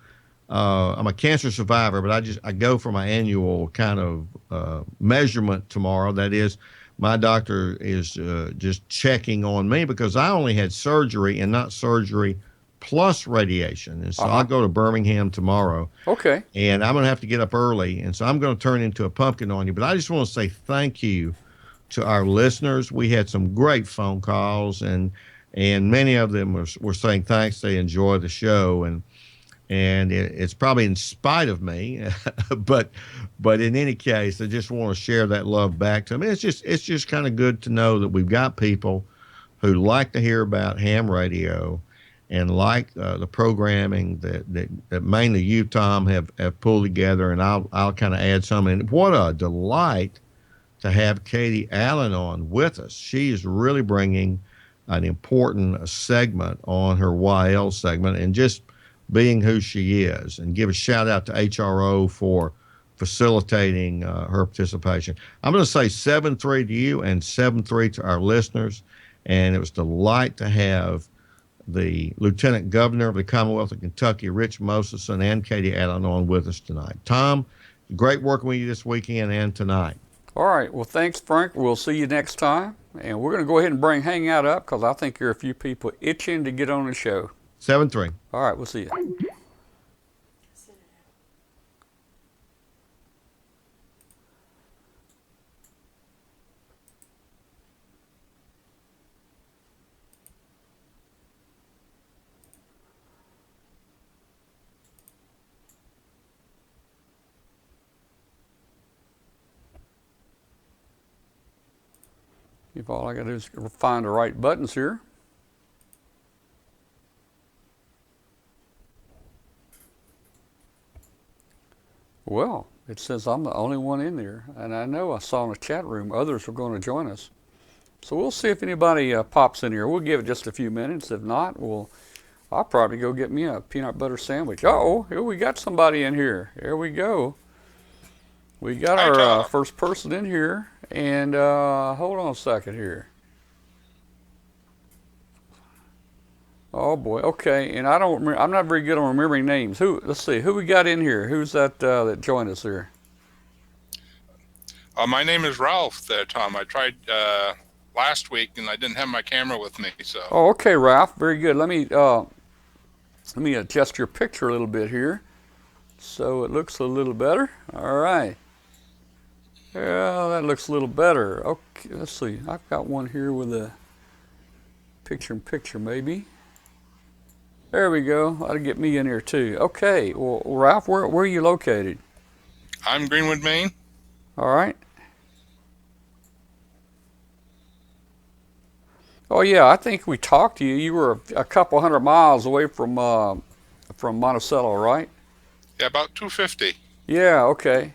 I'm a cancer survivor, but I go for my annual kind of measurement tomorrow. That is, my doctor is just checking on me because I only had surgery and not surgery plus radiation. And so I'll go to Birmingham tomorrow. Okay. And I'm going to have to get up early. And so I'm going to turn into a pumpkin on you. But I just want to say thank you to our listeners. We had some great phone calls, and many of them were saying thanks. They enjoy the show. And it's probably in spite of me, but in any case, I just want to share that love back to them. It's just kind of good to know that we've got people who like to hear about ham radio and like the programming that mainly you, Tom, have pulled together, and I'll kind of add some. And what a delight to have Katie Allen on with us. She is really bringing an important segment on her YL segment, and just being who she is. And give a shout out to HRO for facilitating her participation. I'm going to say 7-3 to you and 7-3 to our listeners. And it was a delight to have the Lieutenant Governor of the Commonwealth of Kentucky, Rich Moseson, and Katie Allen on with us tonight. Tom, great working with you this weekend and tonight. All right. Well, thanks, Frank. We'll see you next time. And we're going to go ahead and bring Hangout up because I think there are a few people itching to get on the show. 7-3. All right, we'll see you. If all I got to do is find the right buttons here. Well, it says I'm the only one in there, and I know I saw in the chat room others were going to join us. So we'll see if anybody pops in here. We'll give it just a few minutes. If not, I'll probably go get me a peanut butter sandwich. Uh-oh, here we got somebody in here. Here we go. We got our first person in here, and hold on a second here. Oh boy, okay, and I don't remember, I'm not very good on remembering names. Let's see, who we got in here? Who's that that joined us here? My name is Ralph there, Tom. I tried last week and I didn't have my camera with me, so. Oh, okay, Ralph, very good. Let me adjust your picture a little bit here so it looks a little better. All right. Yeah, that looks a little better. Okay, let's see. I've got one here with a picture-in-picture maybe. There we go. That'll get me in here too. Okay. Well, Ralph, where are you located? I'm Greenwood, Maine. All right. Oh yeah, I think we talked to you. You were a couple hundred miles away from Monticello, right? Yeah, about 250. Yeah. Okay.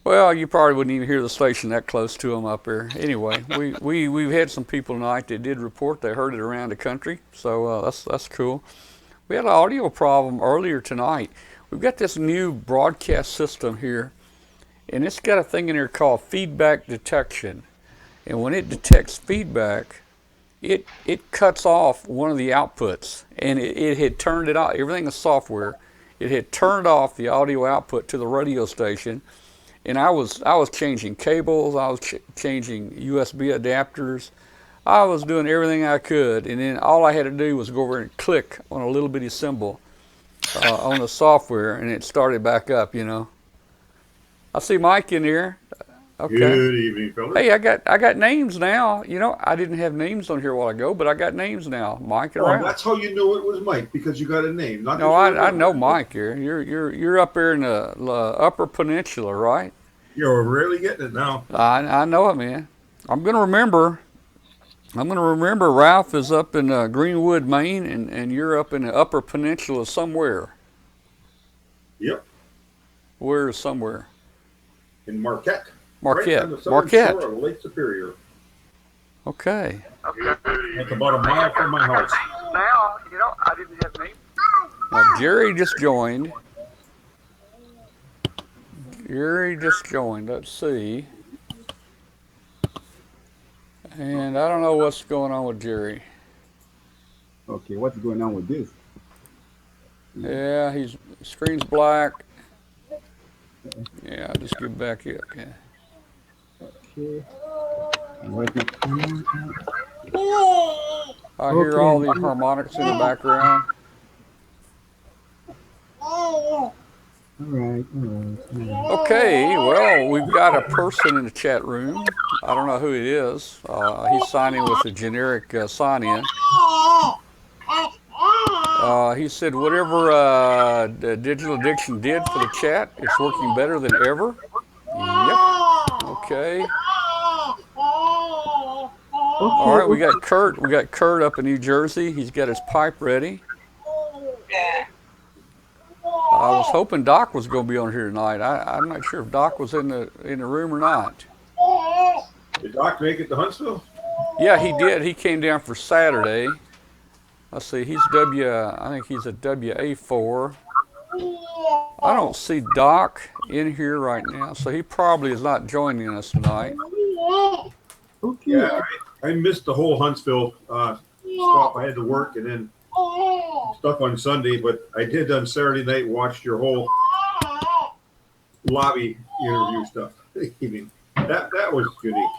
Well, you probably wouldn't even hear the station that close to them up there. Anyway, we've had some people tonight that did report they heard it around the country, so that's cool. We had an audio problem earlier tonight. We've got this new broadcast system here, and it's got a thing in here called feedback detection. And when it detects feedback, it cuts off one of the outputs, and it had turned it off. Everything is software. It had turned off the audio output to the radio station. And I was changing cables, I was changing USB adapters, I was doing everything I could, and then all I had to do was go over and click on a little bitty symbol on the software, and it started back up, you know. I see Mike in here. Okay. Good evening, fellas. Hey, I got names now. You know, I didn't have names on here a while ago, but I got names now. Mike and Ralph. That's how you knew it was Mike, because you got a name. Not no, I know Mike here. You're up there in the Upper Peninsula, right? You're really getting it now. I know it, man. I'm gonna remember. Ralph is up in Greenwood, Maine, and you're up in the Upper Peninsula somewhere. Yep. Where is somewhere? In Marquette. Marquette. Right on the southern Marquette. shore of Lake Superior. Okay. That's about a mile from my house. Now, you know, I didn't have names. Jerry just joined. Let's see. And I don't know what's going on with Jerry. Okay, what's going on with this? Yeah, he's screen's black. Yeah, just get back here. Yeah. Okay. Where's my camera? I hear all the harmonics in the background. All right. Okay, well, we've got a person in the chat room. I don't know who it is. He's signing with the generic sign-in. He said whatever the Digital Addiction did for the chat, it's working better than ever. Yep. Okay. All right, we got Kurt. We got Kurt up in New Jersey. He's got his pipe ready. I was hoping Doc was going to be on here tonight. I'm not sure if Doc was in the room or not. Did Doc make it to Huntsville? Yeah, he did. He came down for Saturday. Let's see. I think he's a WA4. I don't see Doc in here right now, so he probably is not joining us tonight. Yeah, I missed the whole Huntsville stop. I had to work and then stuff on Sunday, but I did on Saturday night watch your whole lobby interview stuff. That was unique.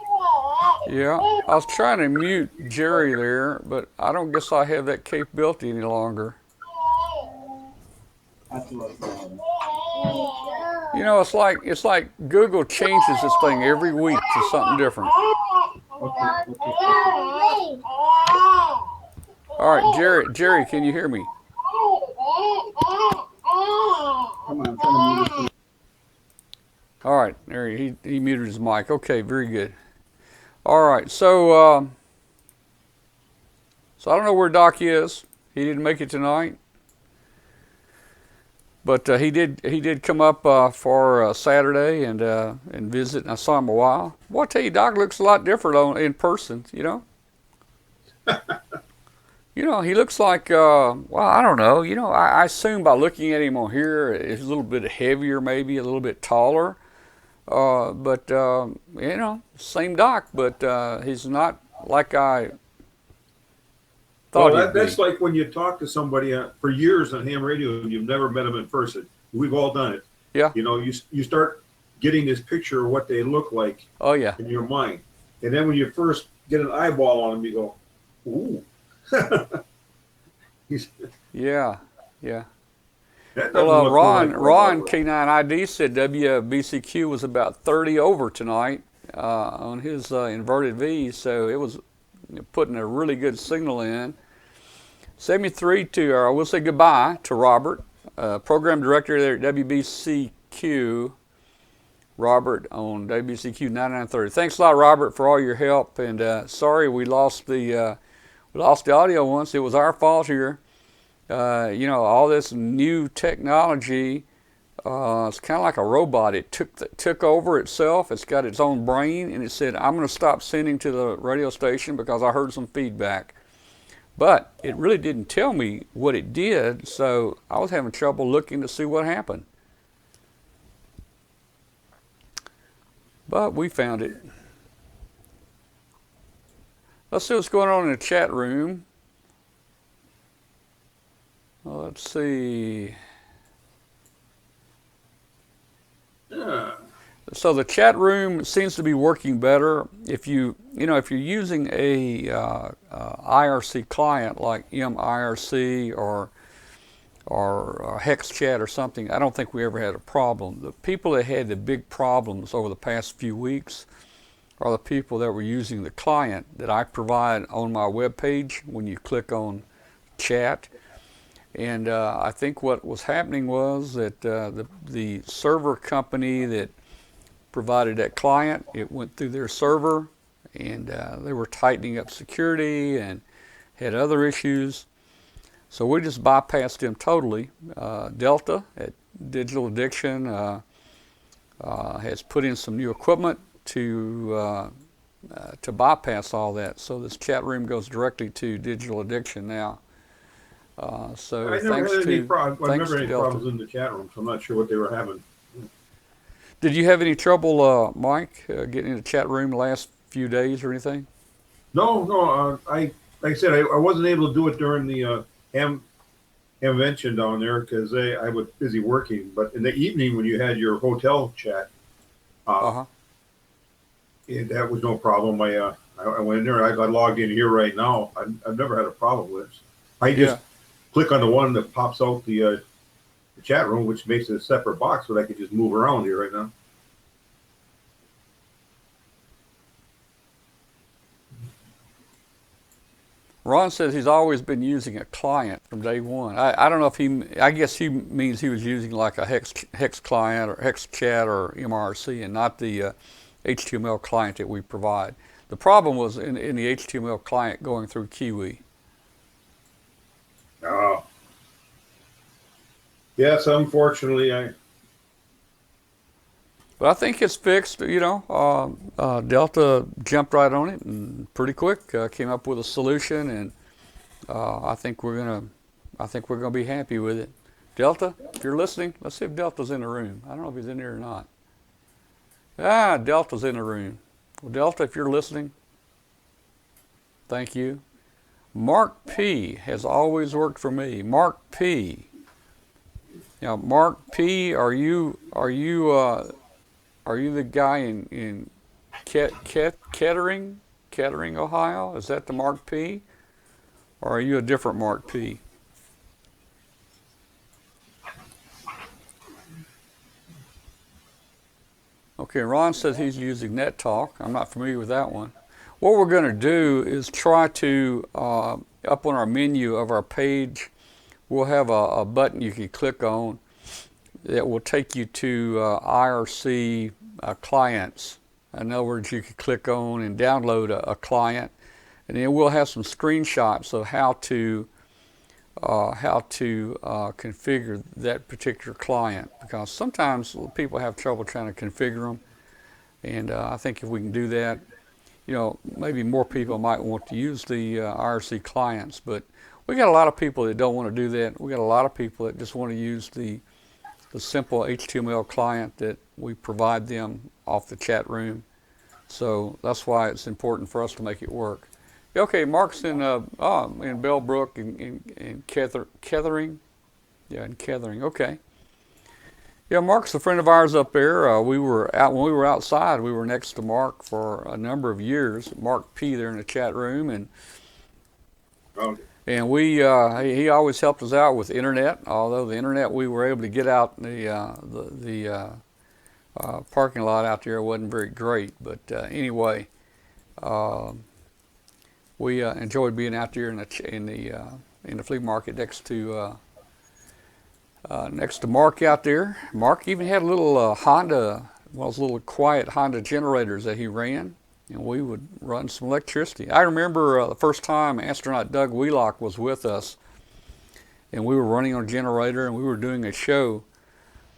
Yeah, I was trying to mute Jerry there, but I don't guess I have that capability any longer. You know, it's like Google changes this thing every week to something different. All right, Jerry, can you hear me? All right, there he muted his mic. Okay, very good. All right, so I don't know where Doc is. He didn't make it tonight, but he did come up for Saturday and visit. And I saw him a while. Well, I tell you, Doc looks a lot different in person. You know. You know, he looks like, well, I don't know. You know, I assume by looking at him on here, he's a little bit heavier, maybe a little bit taller. But you know, same Doc, but he's not like I thought he'd be. That's like when you talk to somebody for years on ham radio and you've never met them in person. We've all done it. Yeah. You know, you start getting this picture of what they look like. Oh, yeah. In your mind. And then when you first get an eyeball on them, you go, ooh. Yeah. Well, Ron K9ID said WBCQ was about 30 over tonight on his inverted V, so it was putting a really good signal in. 73 we'll say goodbye to Robert, program director there at WBCQ. Robert on WBCQ 9930. Thanks a lot, Robert, for all your help. And sorry we lost the audio once. It was our fault here. You know, all this new technology, it's kind of like a robot. It took over itself. It's got its own brain, and it said, I'm going to stop sending to the radio station because I heard some feedback. But it really didn't tell me what it did, so I was having trouble looking to see what happened. But we found it. Let's see what's going on in the chat room. Let's see. Yeah. So the chat room seems to be working better. If you're using a IRC client like MIRC or HexChat or something, I don't think we ever had a problem. The people that had the big problems over the past few weeks are the people that were using the client that I provide on my webpage when you click on chat. And I think what was happening was that the server company that provided that client, it went through their server, and they were tightening up security and had other issues. So we just bypassed them totally. Delta at Digital Addiction has put in some new equipment to bypass all that. So this chat room goes directly to Digital Addiction now. So I never had any problems in the chat room, so I'm not sure what they were having. Did you have any trouble, Mike, getting in the chat room the last few days or anything? No. Like I said, I wasn't able to do it during the convention down there because I was busy working. But in the evening when you had your hotel chat, that was no problem. I went in there. I got logged in here right now. I've never had a problem with it. I just click on the one that pops out the chat room, which makes it a separate box, so I could just move around here right now. Ron says he's always been using a client from day one. I don't know if I guess he means he was using like a hex client or hex chat or MRC and not the HTML client that we provide. The problem was in the HTML client going through Kiwi. Oh. Yes, unfortunately, But I think it's fixed. Delta jumped right on it and pretty quick came up with a solution, and I think we're gonna be happy with it. Delta, if you're listening, let's see if Delta's in the room. I don't know if he's in here or not. Delta's in the room. Well, Delta, if you're listening, thank you. Mark P has always worked for me. Mark P. Now, Mark P, are you the guy in Kettering, Ohio? Is that the Mark P? Or are you a different Mark P? Okay, Ron says he's using NetTalk. I'm not familiar with that one. What we're going to do is try to, up on our menu of our page, we'll have a button you can click on that will take you to IRC clients. In other words, you can click on and download a client, and then we'll have some screenshots of how to configure that particular client, because sometimes people have trouble trying to configure them, and I think if we can do that, maybe more people might want to use the IRC clients, but we got a lot of people that don't want to do that. We got a lot of people that just want to use the simple HTML client that we provide them off the chat room. So that's why it's important for us to make it work. Okay, Mark's in Bellbrook in Kettering. Yeah, in Kettering. Okay. Yeah, Mark's a friend of ours up there. When we were outside, we were next to Mark for a number of years. Mark P there in the chat room, and he always helped us out with internet. Although the internet we were able to get out the parking lot out there wasn't very great, but anyway, we enjoyed being out there in the flea market next to Mark out there. Mark even had a little Honda, those little quiet Honda generators that he ran, and we would run some electricity. I remember the first time astronaut Doug Wheelock was with us, and we were running on a generator, and we were doing a show.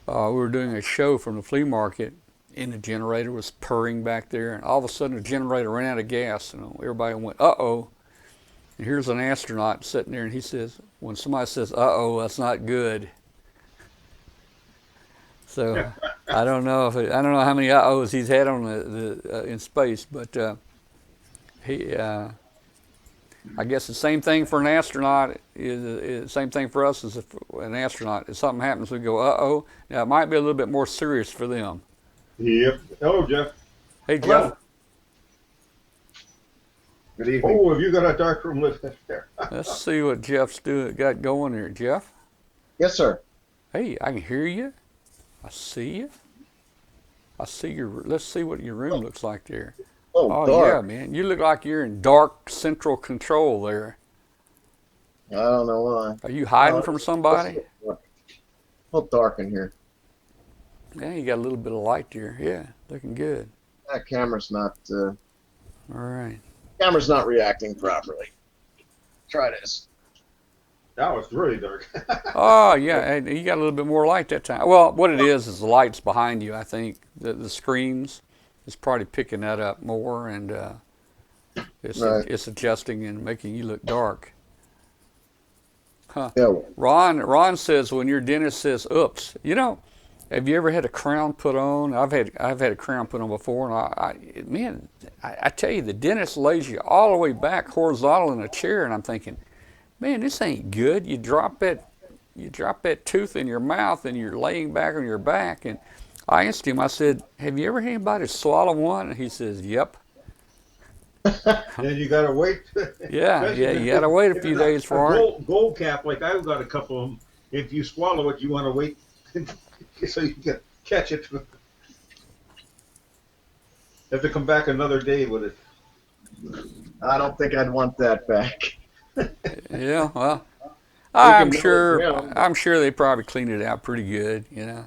From the flea market, and the generator was purring back there, and all of a sudden the generator ran out of gas, and everybody went, uh-oh. And here's an astronaut sitting there, and he says, when somebody says, uh-oh, that's not good. So I don't know how many uh-ohs he's had on in space, but I guess the same thing for an astronaut is the same thing for us as an astronaut. If something happens, we go, uh-oh. Now, it might be a little bit more serious for them. Yep. Hello, Jeff. Hey, Jeff. Good evening. Oh, have you got a dark room list there? Let's see what Jeff's got going here. Jeff? Yes, sir. Hey, I can hear you. I see you. I see let's see what your room looks like there. Oh, yeah, man. You look like you're in dark central control there. I don't know why. Are you hiding from somebody? A little dark in here. Yeah, you got a little bit of light there. Yeah, looking good. That camera's not... All right. Camera's not reacting properly. Try this. That was really dark. Oh, yeah, and you got a little bit more light that time. Well, what it is the lights behind you, I think. The screens is probably picking that up more, and it's adjusting and making you look dark. Huh. Yeah. Ron says when your dentist says, oops, have you ever had a crown put on? I've had a crown put on before, and man, I tell you, the dentist lays you all the way back horizontal in a chair, and I'm thinking, man, this ain't good. You drop that tooth in your mouth, and you're laying back on your back. And I asked him, I said, have you ever had anybody swallow one? And he says, yep. Then you gotta wait. Yeah, you gotta wait a few days for it. Gold cap, like I've got a couple of them. If you swallow it, you want to wait so you can catch it. Have to come back another day with it. I don't think I'd want that back. Yeah, well, I'm sure they probably cleaned it out pretty good, you know.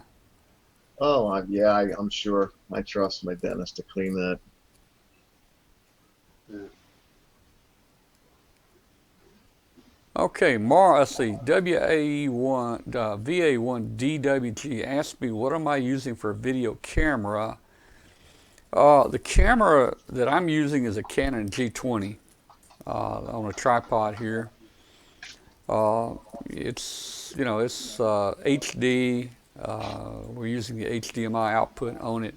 Oh, yeah, I'm sure. I trust my dentist to clean that. Okay, let's see, VA1 DWG asked me, what am I using for a video camera? The camera that I'm using is a Canon G20 on a tripod here. It's HD. We're using the HDMI output on it.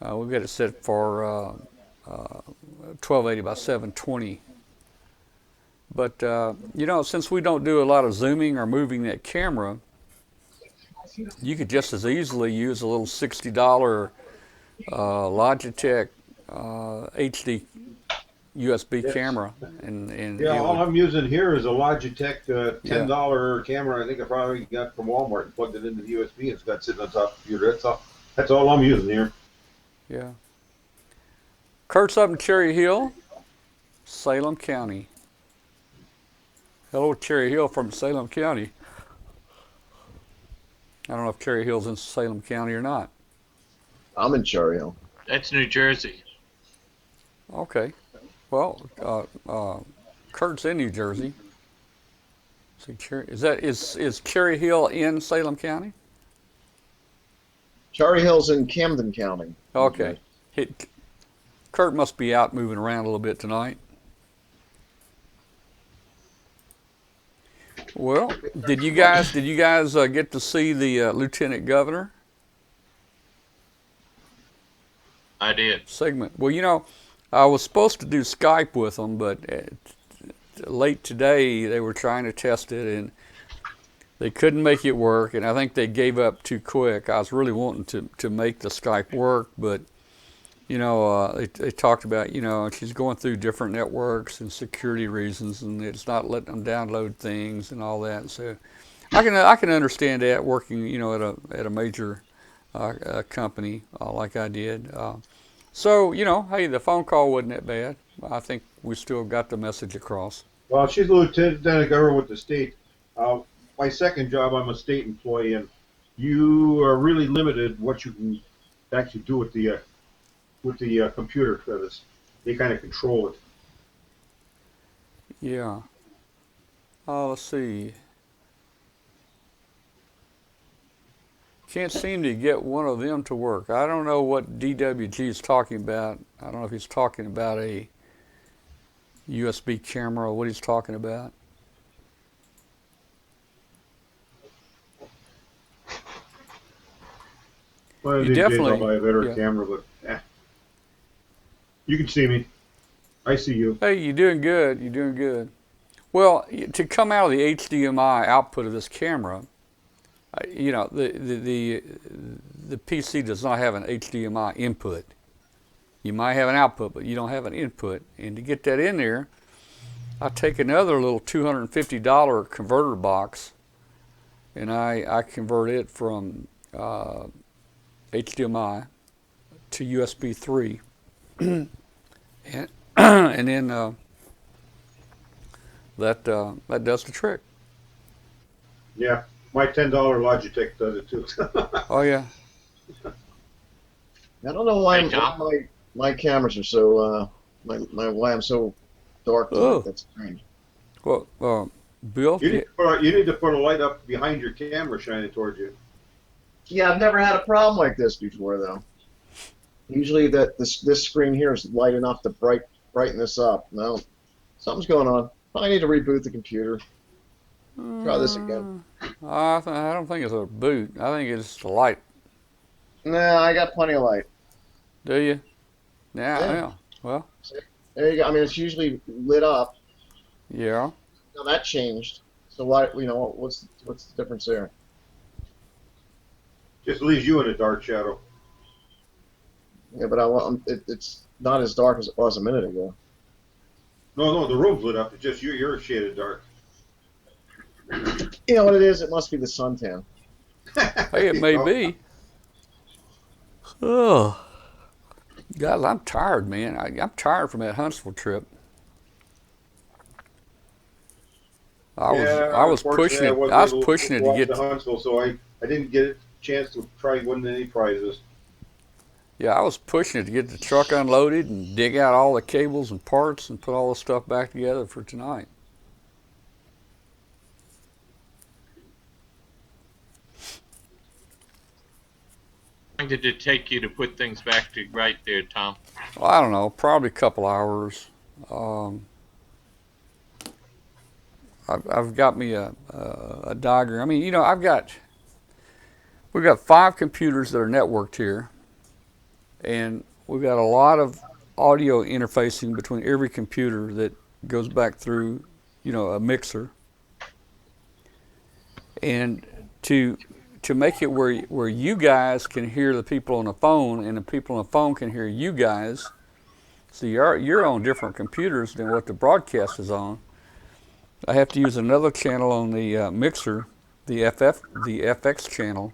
We've got it set for 1280 by 720. But since we don't do a lot of zooming or moving that camera, you could just as easily use a little $60 Logitech HD USB camera. And all I'm using here is a Logitech $10 camera. I think I probably got from Walmart and plugged it into the USB. It's got sitting on top of the computer. That's all I'm using here. Yeah. Kurt's up in Cherry Hill, Salem County. Hello, Cherry Hill from Salem County. I don't know if Cherry Hill's in Salem County or not. I'm in Cherry Hill. That's New Jersey. Okay. Well, Kurt's in New Jersey. See, is Cherry Hill in Salem County? Cherry Hill's in Camden County. Okay. Kurt must be out moving around a little bit tonight. Well, did you guys get to see the Lieutenant Governor? I did. Segment. Well, I was supposed to do Skype with them, but late today they were trying to test it and they couldn't make it work, and I think they gave up too quick. I was really wanting to make the Skype work, but they talked about she's going through different networks and security reasons, and it's not letting them download things and all that. So I can understand that working at a major company like I did. So hey, the phone call wasn't that bad. I think we still got the message across. Well, she's the Lieutenant Governor with the state. My second job, I'm a state employee, and you are really limited what you can actually do with the computer, because they kind of control it. Yeah. Let's see. Can't seem to get one of them to work. I don't know what DWG is talking about. I don't know if he's talking about a USB camera or what he's talking about. Well, You definitely I'll buy a better camera, but you can see me. I see you. Hey, you're doing good. You're doing good. Well, to come out of the HDMI output of this camera, the PC does not have an HDMI input. You might have an output, but you don't have an input. And to get that in there, I take another little $250 converter box, and I convert it from HDMI to USB 3, and then that does the trick. Yeah, my $10 Logitech does it too. Oh yeah. I don't know why my cameras are so why I'm so dark. Oh. That's strange. Well, Bill, you need to put a light up behind your camera shining towards you. Yeah, I've never had a problem like this before, though. Usually this screen here is light enough to brighten this up. No, something's going on. I need to reboot the computer. Try this again. I don't think it's a boot. I think it's the light. Nah, I got plenty of light. Do you? Yeah. Well. There you go. I mean, it's usually lit up. Yeah. Now that changed. So why? What's the difference there? Just leaves you in a dark shadow. Yeah, but it's not as dark as it was a minute ago. No, the room's lit up. It's just you're shaded dark. You know what it is? It must be the suntan. Hey, it may be. Oh, God, I'm tired, man. I'm tired from that Huntsville trip. I was pushing it. I was pushing it to get to Huntsville, so I didn't get a chance to try winning any prizes. Yeah, I was pushing it to get the truck unloaded and dig out all the cables and parts and put all the stuff back together for tonight. How long did it take you to put things back to right there, Tom? Well, I don't know, probably a couple hours. I've got me a diagram. I mean, we've got 5 computers that are networked here, and we've got a lot of audio interfacing between every computer that goes back through, a mixer. And to make it where you guys can hear the people on the phone and the people on the phone can hear you guys, so you're on different computers than what the broadcast is on. I have to use another channel on the mixer, the FX channel,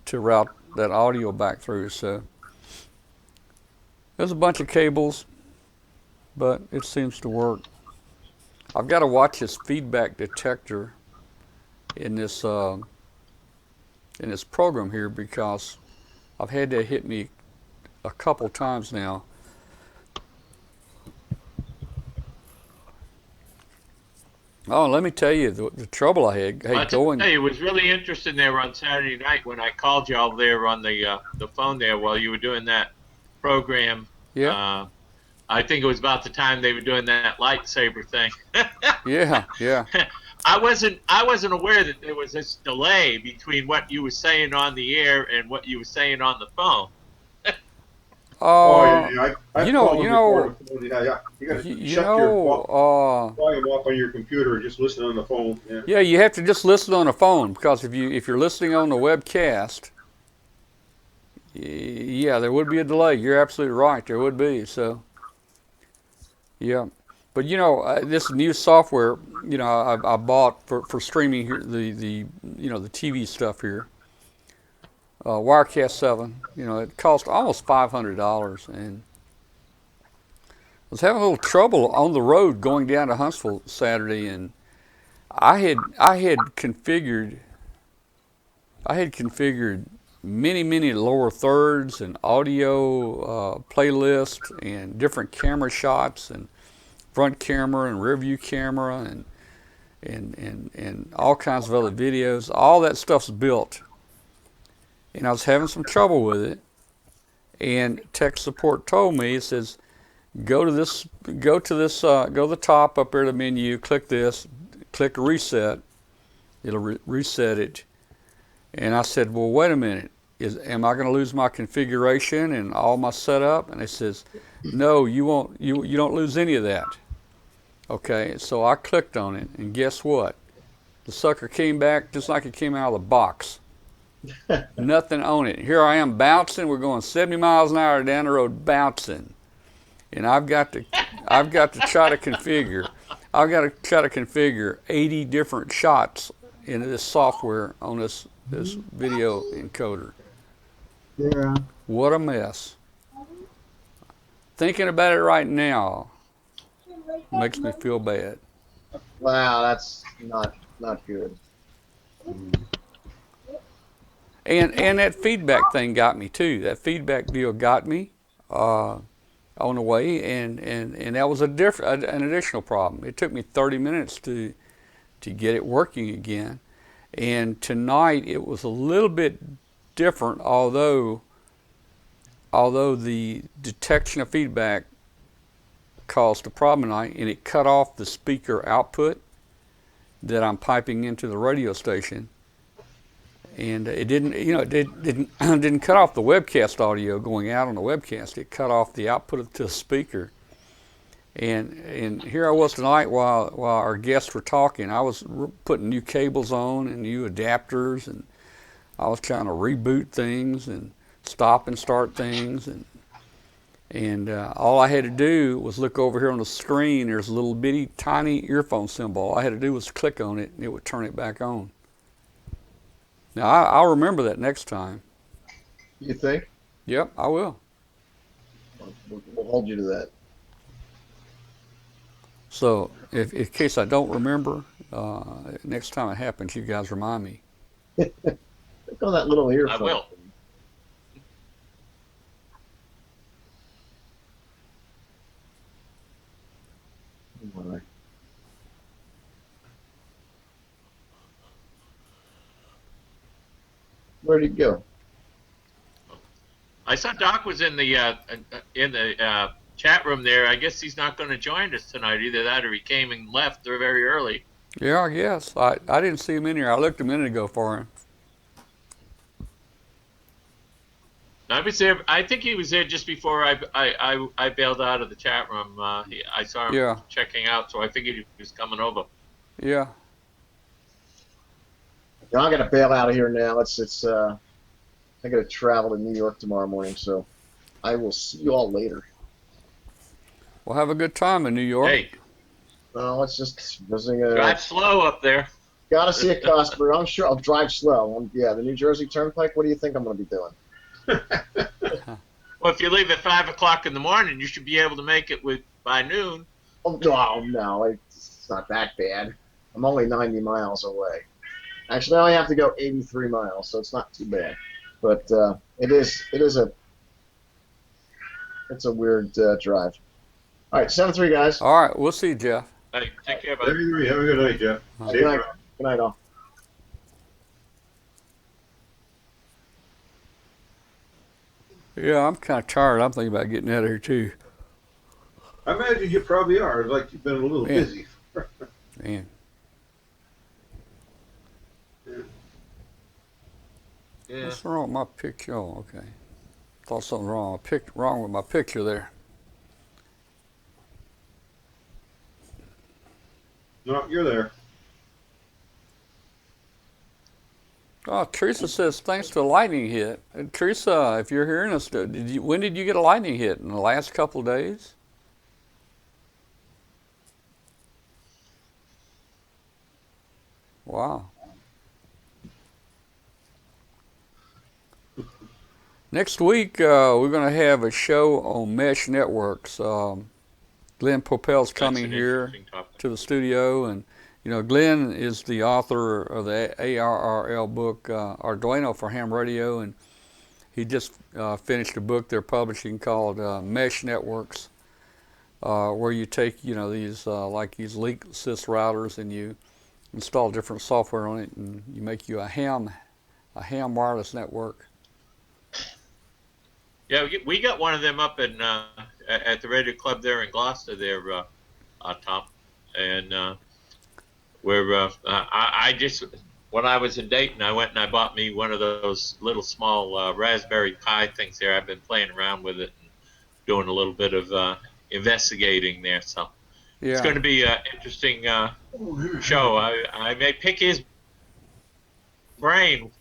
to route that audio back through. So there's a bunch of cables, but it seems to work. I've got to watch this feedback detector in this program here, because I've had that hit me a couple times now. Oh, let me tell you the trouble I had going. Hey, it was really interesting there on Saturday night when I called you all there on the phone there while you were doing that program. Yeah. I think it was about the time they were doing that lightsaber thing. Yeah. I wasn't aware that there was this delay between what you were saying on the air and what you were saying on the phone. You got to shut your volume off on your computer and just listen on the phone. Yeah, you have to just listen on the phone, because if you're listening on the webcast, yeah, there would be a delay. You're absolutely right. There would be. So, yeah. But this new software, I bought for streaming here, the TV stuff here. Wirecast 7, it cost almost $500, and I was having a little trouble on the road going down to Huntsville Saturday, and I had configured many lower thirds and audio playlist and different camera shots and front camera and rear view camera and all kinds of other videos. All that stuff's built. And I was having some trouble with it, and tech support told me, it says, go to the top up there to the menu, click this, click reset, it'll reset it. And I said, well, wait a minute, am I going to lose my configuration and all my setup? And it says, no, you won't. You don't lose any of that. Okay, so I clicked on it, and guess what? The sucker came back just like it came out of the box. Nothing on it. Here I am bouncing. We're going 70 miles an hour down the road bouncing, and I've got to try to configure. I've got to try to configure 80 different shots in this software on this video encoder. Yeah. What a mess. Thinking about it right now makes me feel bad. Wow, that's not good. And that feedback thing got me too. That feedback deal got me on the way, and that was an additional problem. It took me 30 minutes to get it working again. And tonight it was a little bit different, although the detection of feedback caused a problem tonight, and it cut off the speaker output that I'm piping into the radio station. And it didn't, didn't cut off the webcast audio going out on the webcast. It cut off the output to the speaker. And here I was tonight while our guests were talking. I was putting new cables on and new adapters, and I was trying to reboot things and stop and start things, and all I had to do was look over here on the screen. There's a little bitty tiny earphone symbol. All I had to do was click on it, and it would turn it back on. Now I'll remember that next time. You think? Yep, I will. We'll hold you to that. So if in case I don't remember, next time it happens, you guys remind me. Click on that little earphone. I will. Where'd he go? I saw Doc was in the chat room there. I guess he's not going to join us tonight. Either that or he came and left very early. Yeah, I guess. I didn't see him in here. I looked a minute ago for him. I was there. I think he was there just before I bailed out of the chat room. I saw him checking out, so I figured he was coming over. Yeah. I'm gonna bail out of here now. I gotta travel to New York tomorrow morning, so I will see you all later. Well, have a good time in New York. Hey. Well, it's just visiting drive slow up there. Gotta see a customer. I'm sure I'll drive slow. Yeah, the New Jersey Turnpike. What do you think I'm gonna be doing? Well, if you leave at 5 o'clock in the morning, you should be able to make it by noon. Oh no, it's not that bad. I'm only 90 miles away. Actually, I only have to go 83 miles, so it's not too bad. But it's a weird drive. All right, 7-3, guys. All right, we'll see you, Jeff. Hey, take care, buddy. 7-3. Have a good night, Jeff. Good night. Good night, all. Yeah, I'm kind of tired. I'm thinking about getting out of here, too. I imagine you probably are. It's like you've been a little busy. Man. Yeah. What's wrong with my picture? Oh, okay. Thought something wrong with my picture there. No, you're there. Oh, Teresa says thanks to a lightning hit. And Teresa, if you're hearing us, when did you get a lightning hit? In the last couple of days? Wow. Next week, we're going to have a show on mesh networks. Glenn Popel's coming here to the studio, and Glenn is the author of the ARRL book, Arduino for Ham Radio, and he just finished a book they're publishing called Mesh Networks, where you take these like these Linksys routers and you install different software on it, and you make you a ham wireless network. Yeah, we got one of them up in at the Radio Club there in Gloucester there, Tom. And I just, when I was in Dayton, I went and I bought me one of those little small Raspberry Pi things there. I've been playing around with it and doing a little bit of investigating there. So it's going to be an interesting show. I may pick his brain.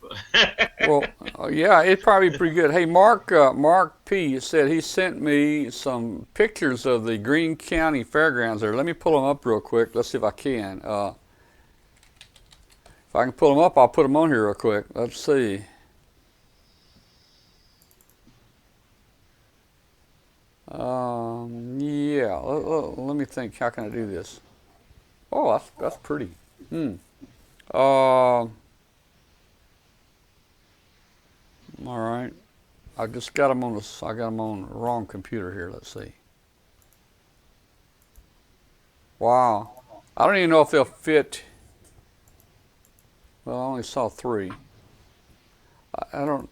Well, yeah, it's probably pretty good. Hey, Mark P. said he sent me some pictures of the Greene County Fairgrounds there. Let me pull them up real quick. Let's see if I can. If I can pull them up, I'll put them on here real quick. Let's see. Yeah, let me think. How can I do this? Oh, that's pretty. All right, I just got them on the wrong computer here. Let's see. Wow, I don't even know if they'll fit. Well, I only saw 3. I don't.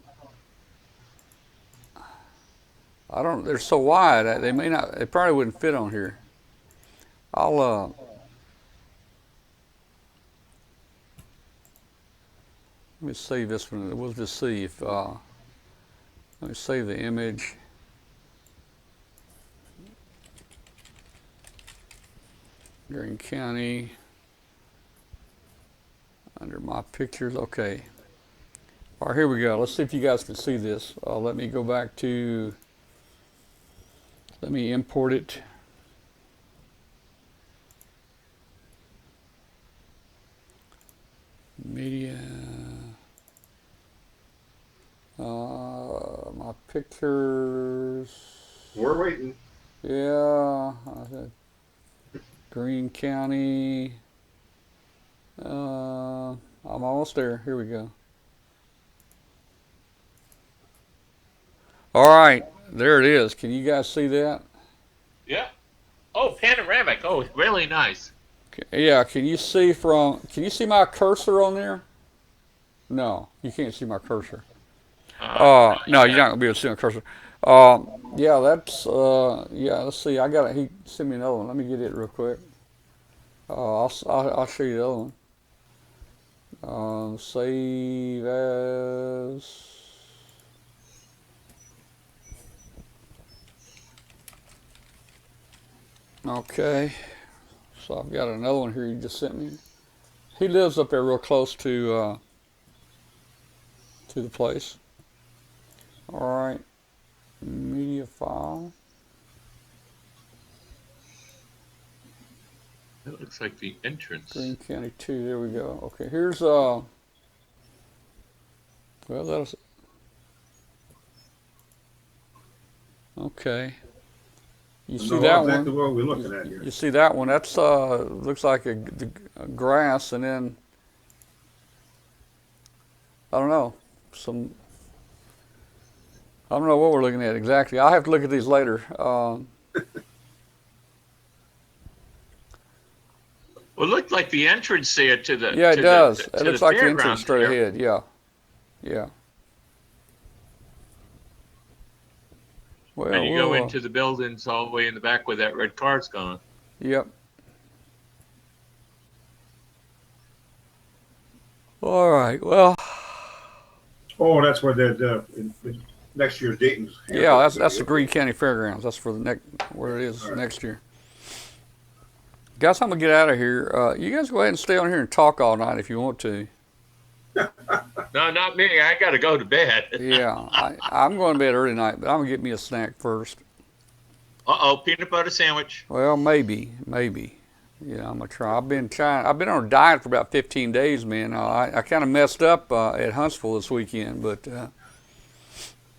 They're so wide. They may not. They probably wouldn't fit on here. Let me save this one. We'll just see if, let me save the image. Greene County, under my pictures, okay. All right, here we go. Let's see if you guys can see this. Let me go back to, let me import it. Media, my pictures. We're waiting. Yeah, Greene County. I'm almost there. Here we go. All right, there it is. Can you guys see that? Yeah. Oh, panoramic. Oh, really nice. Yeah, can you see my cursor on there? No, you can't see my cursor. No, you're not gonna be able to see my cursor. Yeah, that's yeah. Let's see. He sent me another one. Let me get it real quick. I'll show you the other one. Save as. Okay. So I've got another one here he just sent me. He lives up there real close to the place. All right, media file. That looks like the entrance. Greene County 2, there we go. Okay, here's well, that's okay. You see that exactly one? what we're looking at here. You see that one? That's looks like a grass, and then I don't know I don't know what we're looking at exactly. I'll have to look at these later. Well, it looked like the entrance there to the. Yeah, it does. It looks like the entrance fairground straight there. ahead. Yeah, yeah. Well, And you go into the buildings all the way in the back where that red car's gone. Yep. All right. Well. Oh, that's where next year's Dayton's. Yeah, that's the Greene County Fairgrounds. That's for the where it is next year. Guys, I'm gonna get out of here. You guys go ahead and stay on here and talk all night if you want to. No, not me. I got to go to bed. Yeah, I'm going to bed early tonight, but I'm gonna get me a snack first. Uh-oh, peanut butter sandwich. Well, maybe. Yeah, I'm gonna try. I've been on a diet for about 15 days, man. I kind of messed up at Huntsville this weekend, but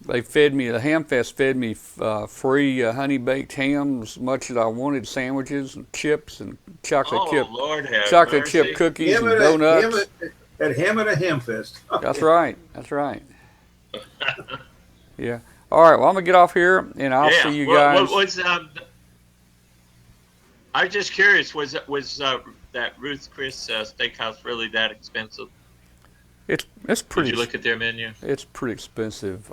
they fed me. The Hamfest fed me free honey baked ham, as much as I wanted, sandwiches and chips and chocolate chip cookies and donuts. At Ham at a Hamfest. That's right. Yeah. All right. Well, I'm gonna get off here, and I'll see you guys. I was just curious. Was that Ruth Chris Steakhouse really that expensive? It's pretty. Did you look at their menu? It's pretty expensive.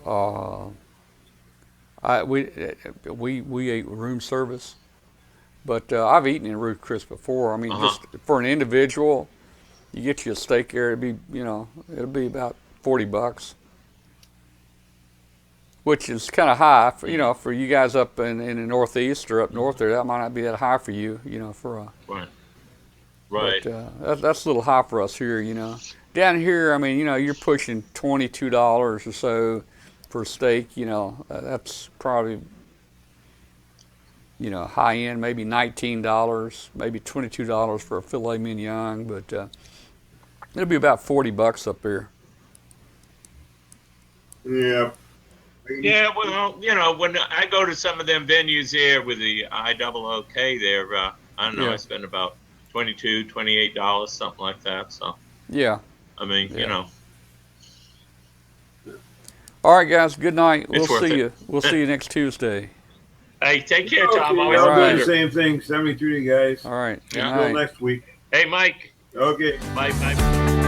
We ate room service, but I've eaten in Ruth Chris before. I mean, just for an individual, you get you a steak there. It'll be about $40, which is kind of high for you guys up in the Northeast or up north there. That might not be that high for you, for a right. But, that's a little high for us here, Down here, I mean, you're pushing $22 or so for a steak. That's probably high end, maybe $19, maybe $22 for a filet mignon, but it'll be about $40 up there. Yeah. Yeah, well, when I go to some of them venues here with the IOOK there, I don't know, I spend about $22, $28, something like that. So yeah, I mean, All right, guys. Good night. We'll see it. you. We'll see you next Tuesday. Hey, take care, Tom. Always I'll a do pleasure. the same thing. Send me through you guys. All right. Good Until night. next week. Hey, Mike. Okay. Bye.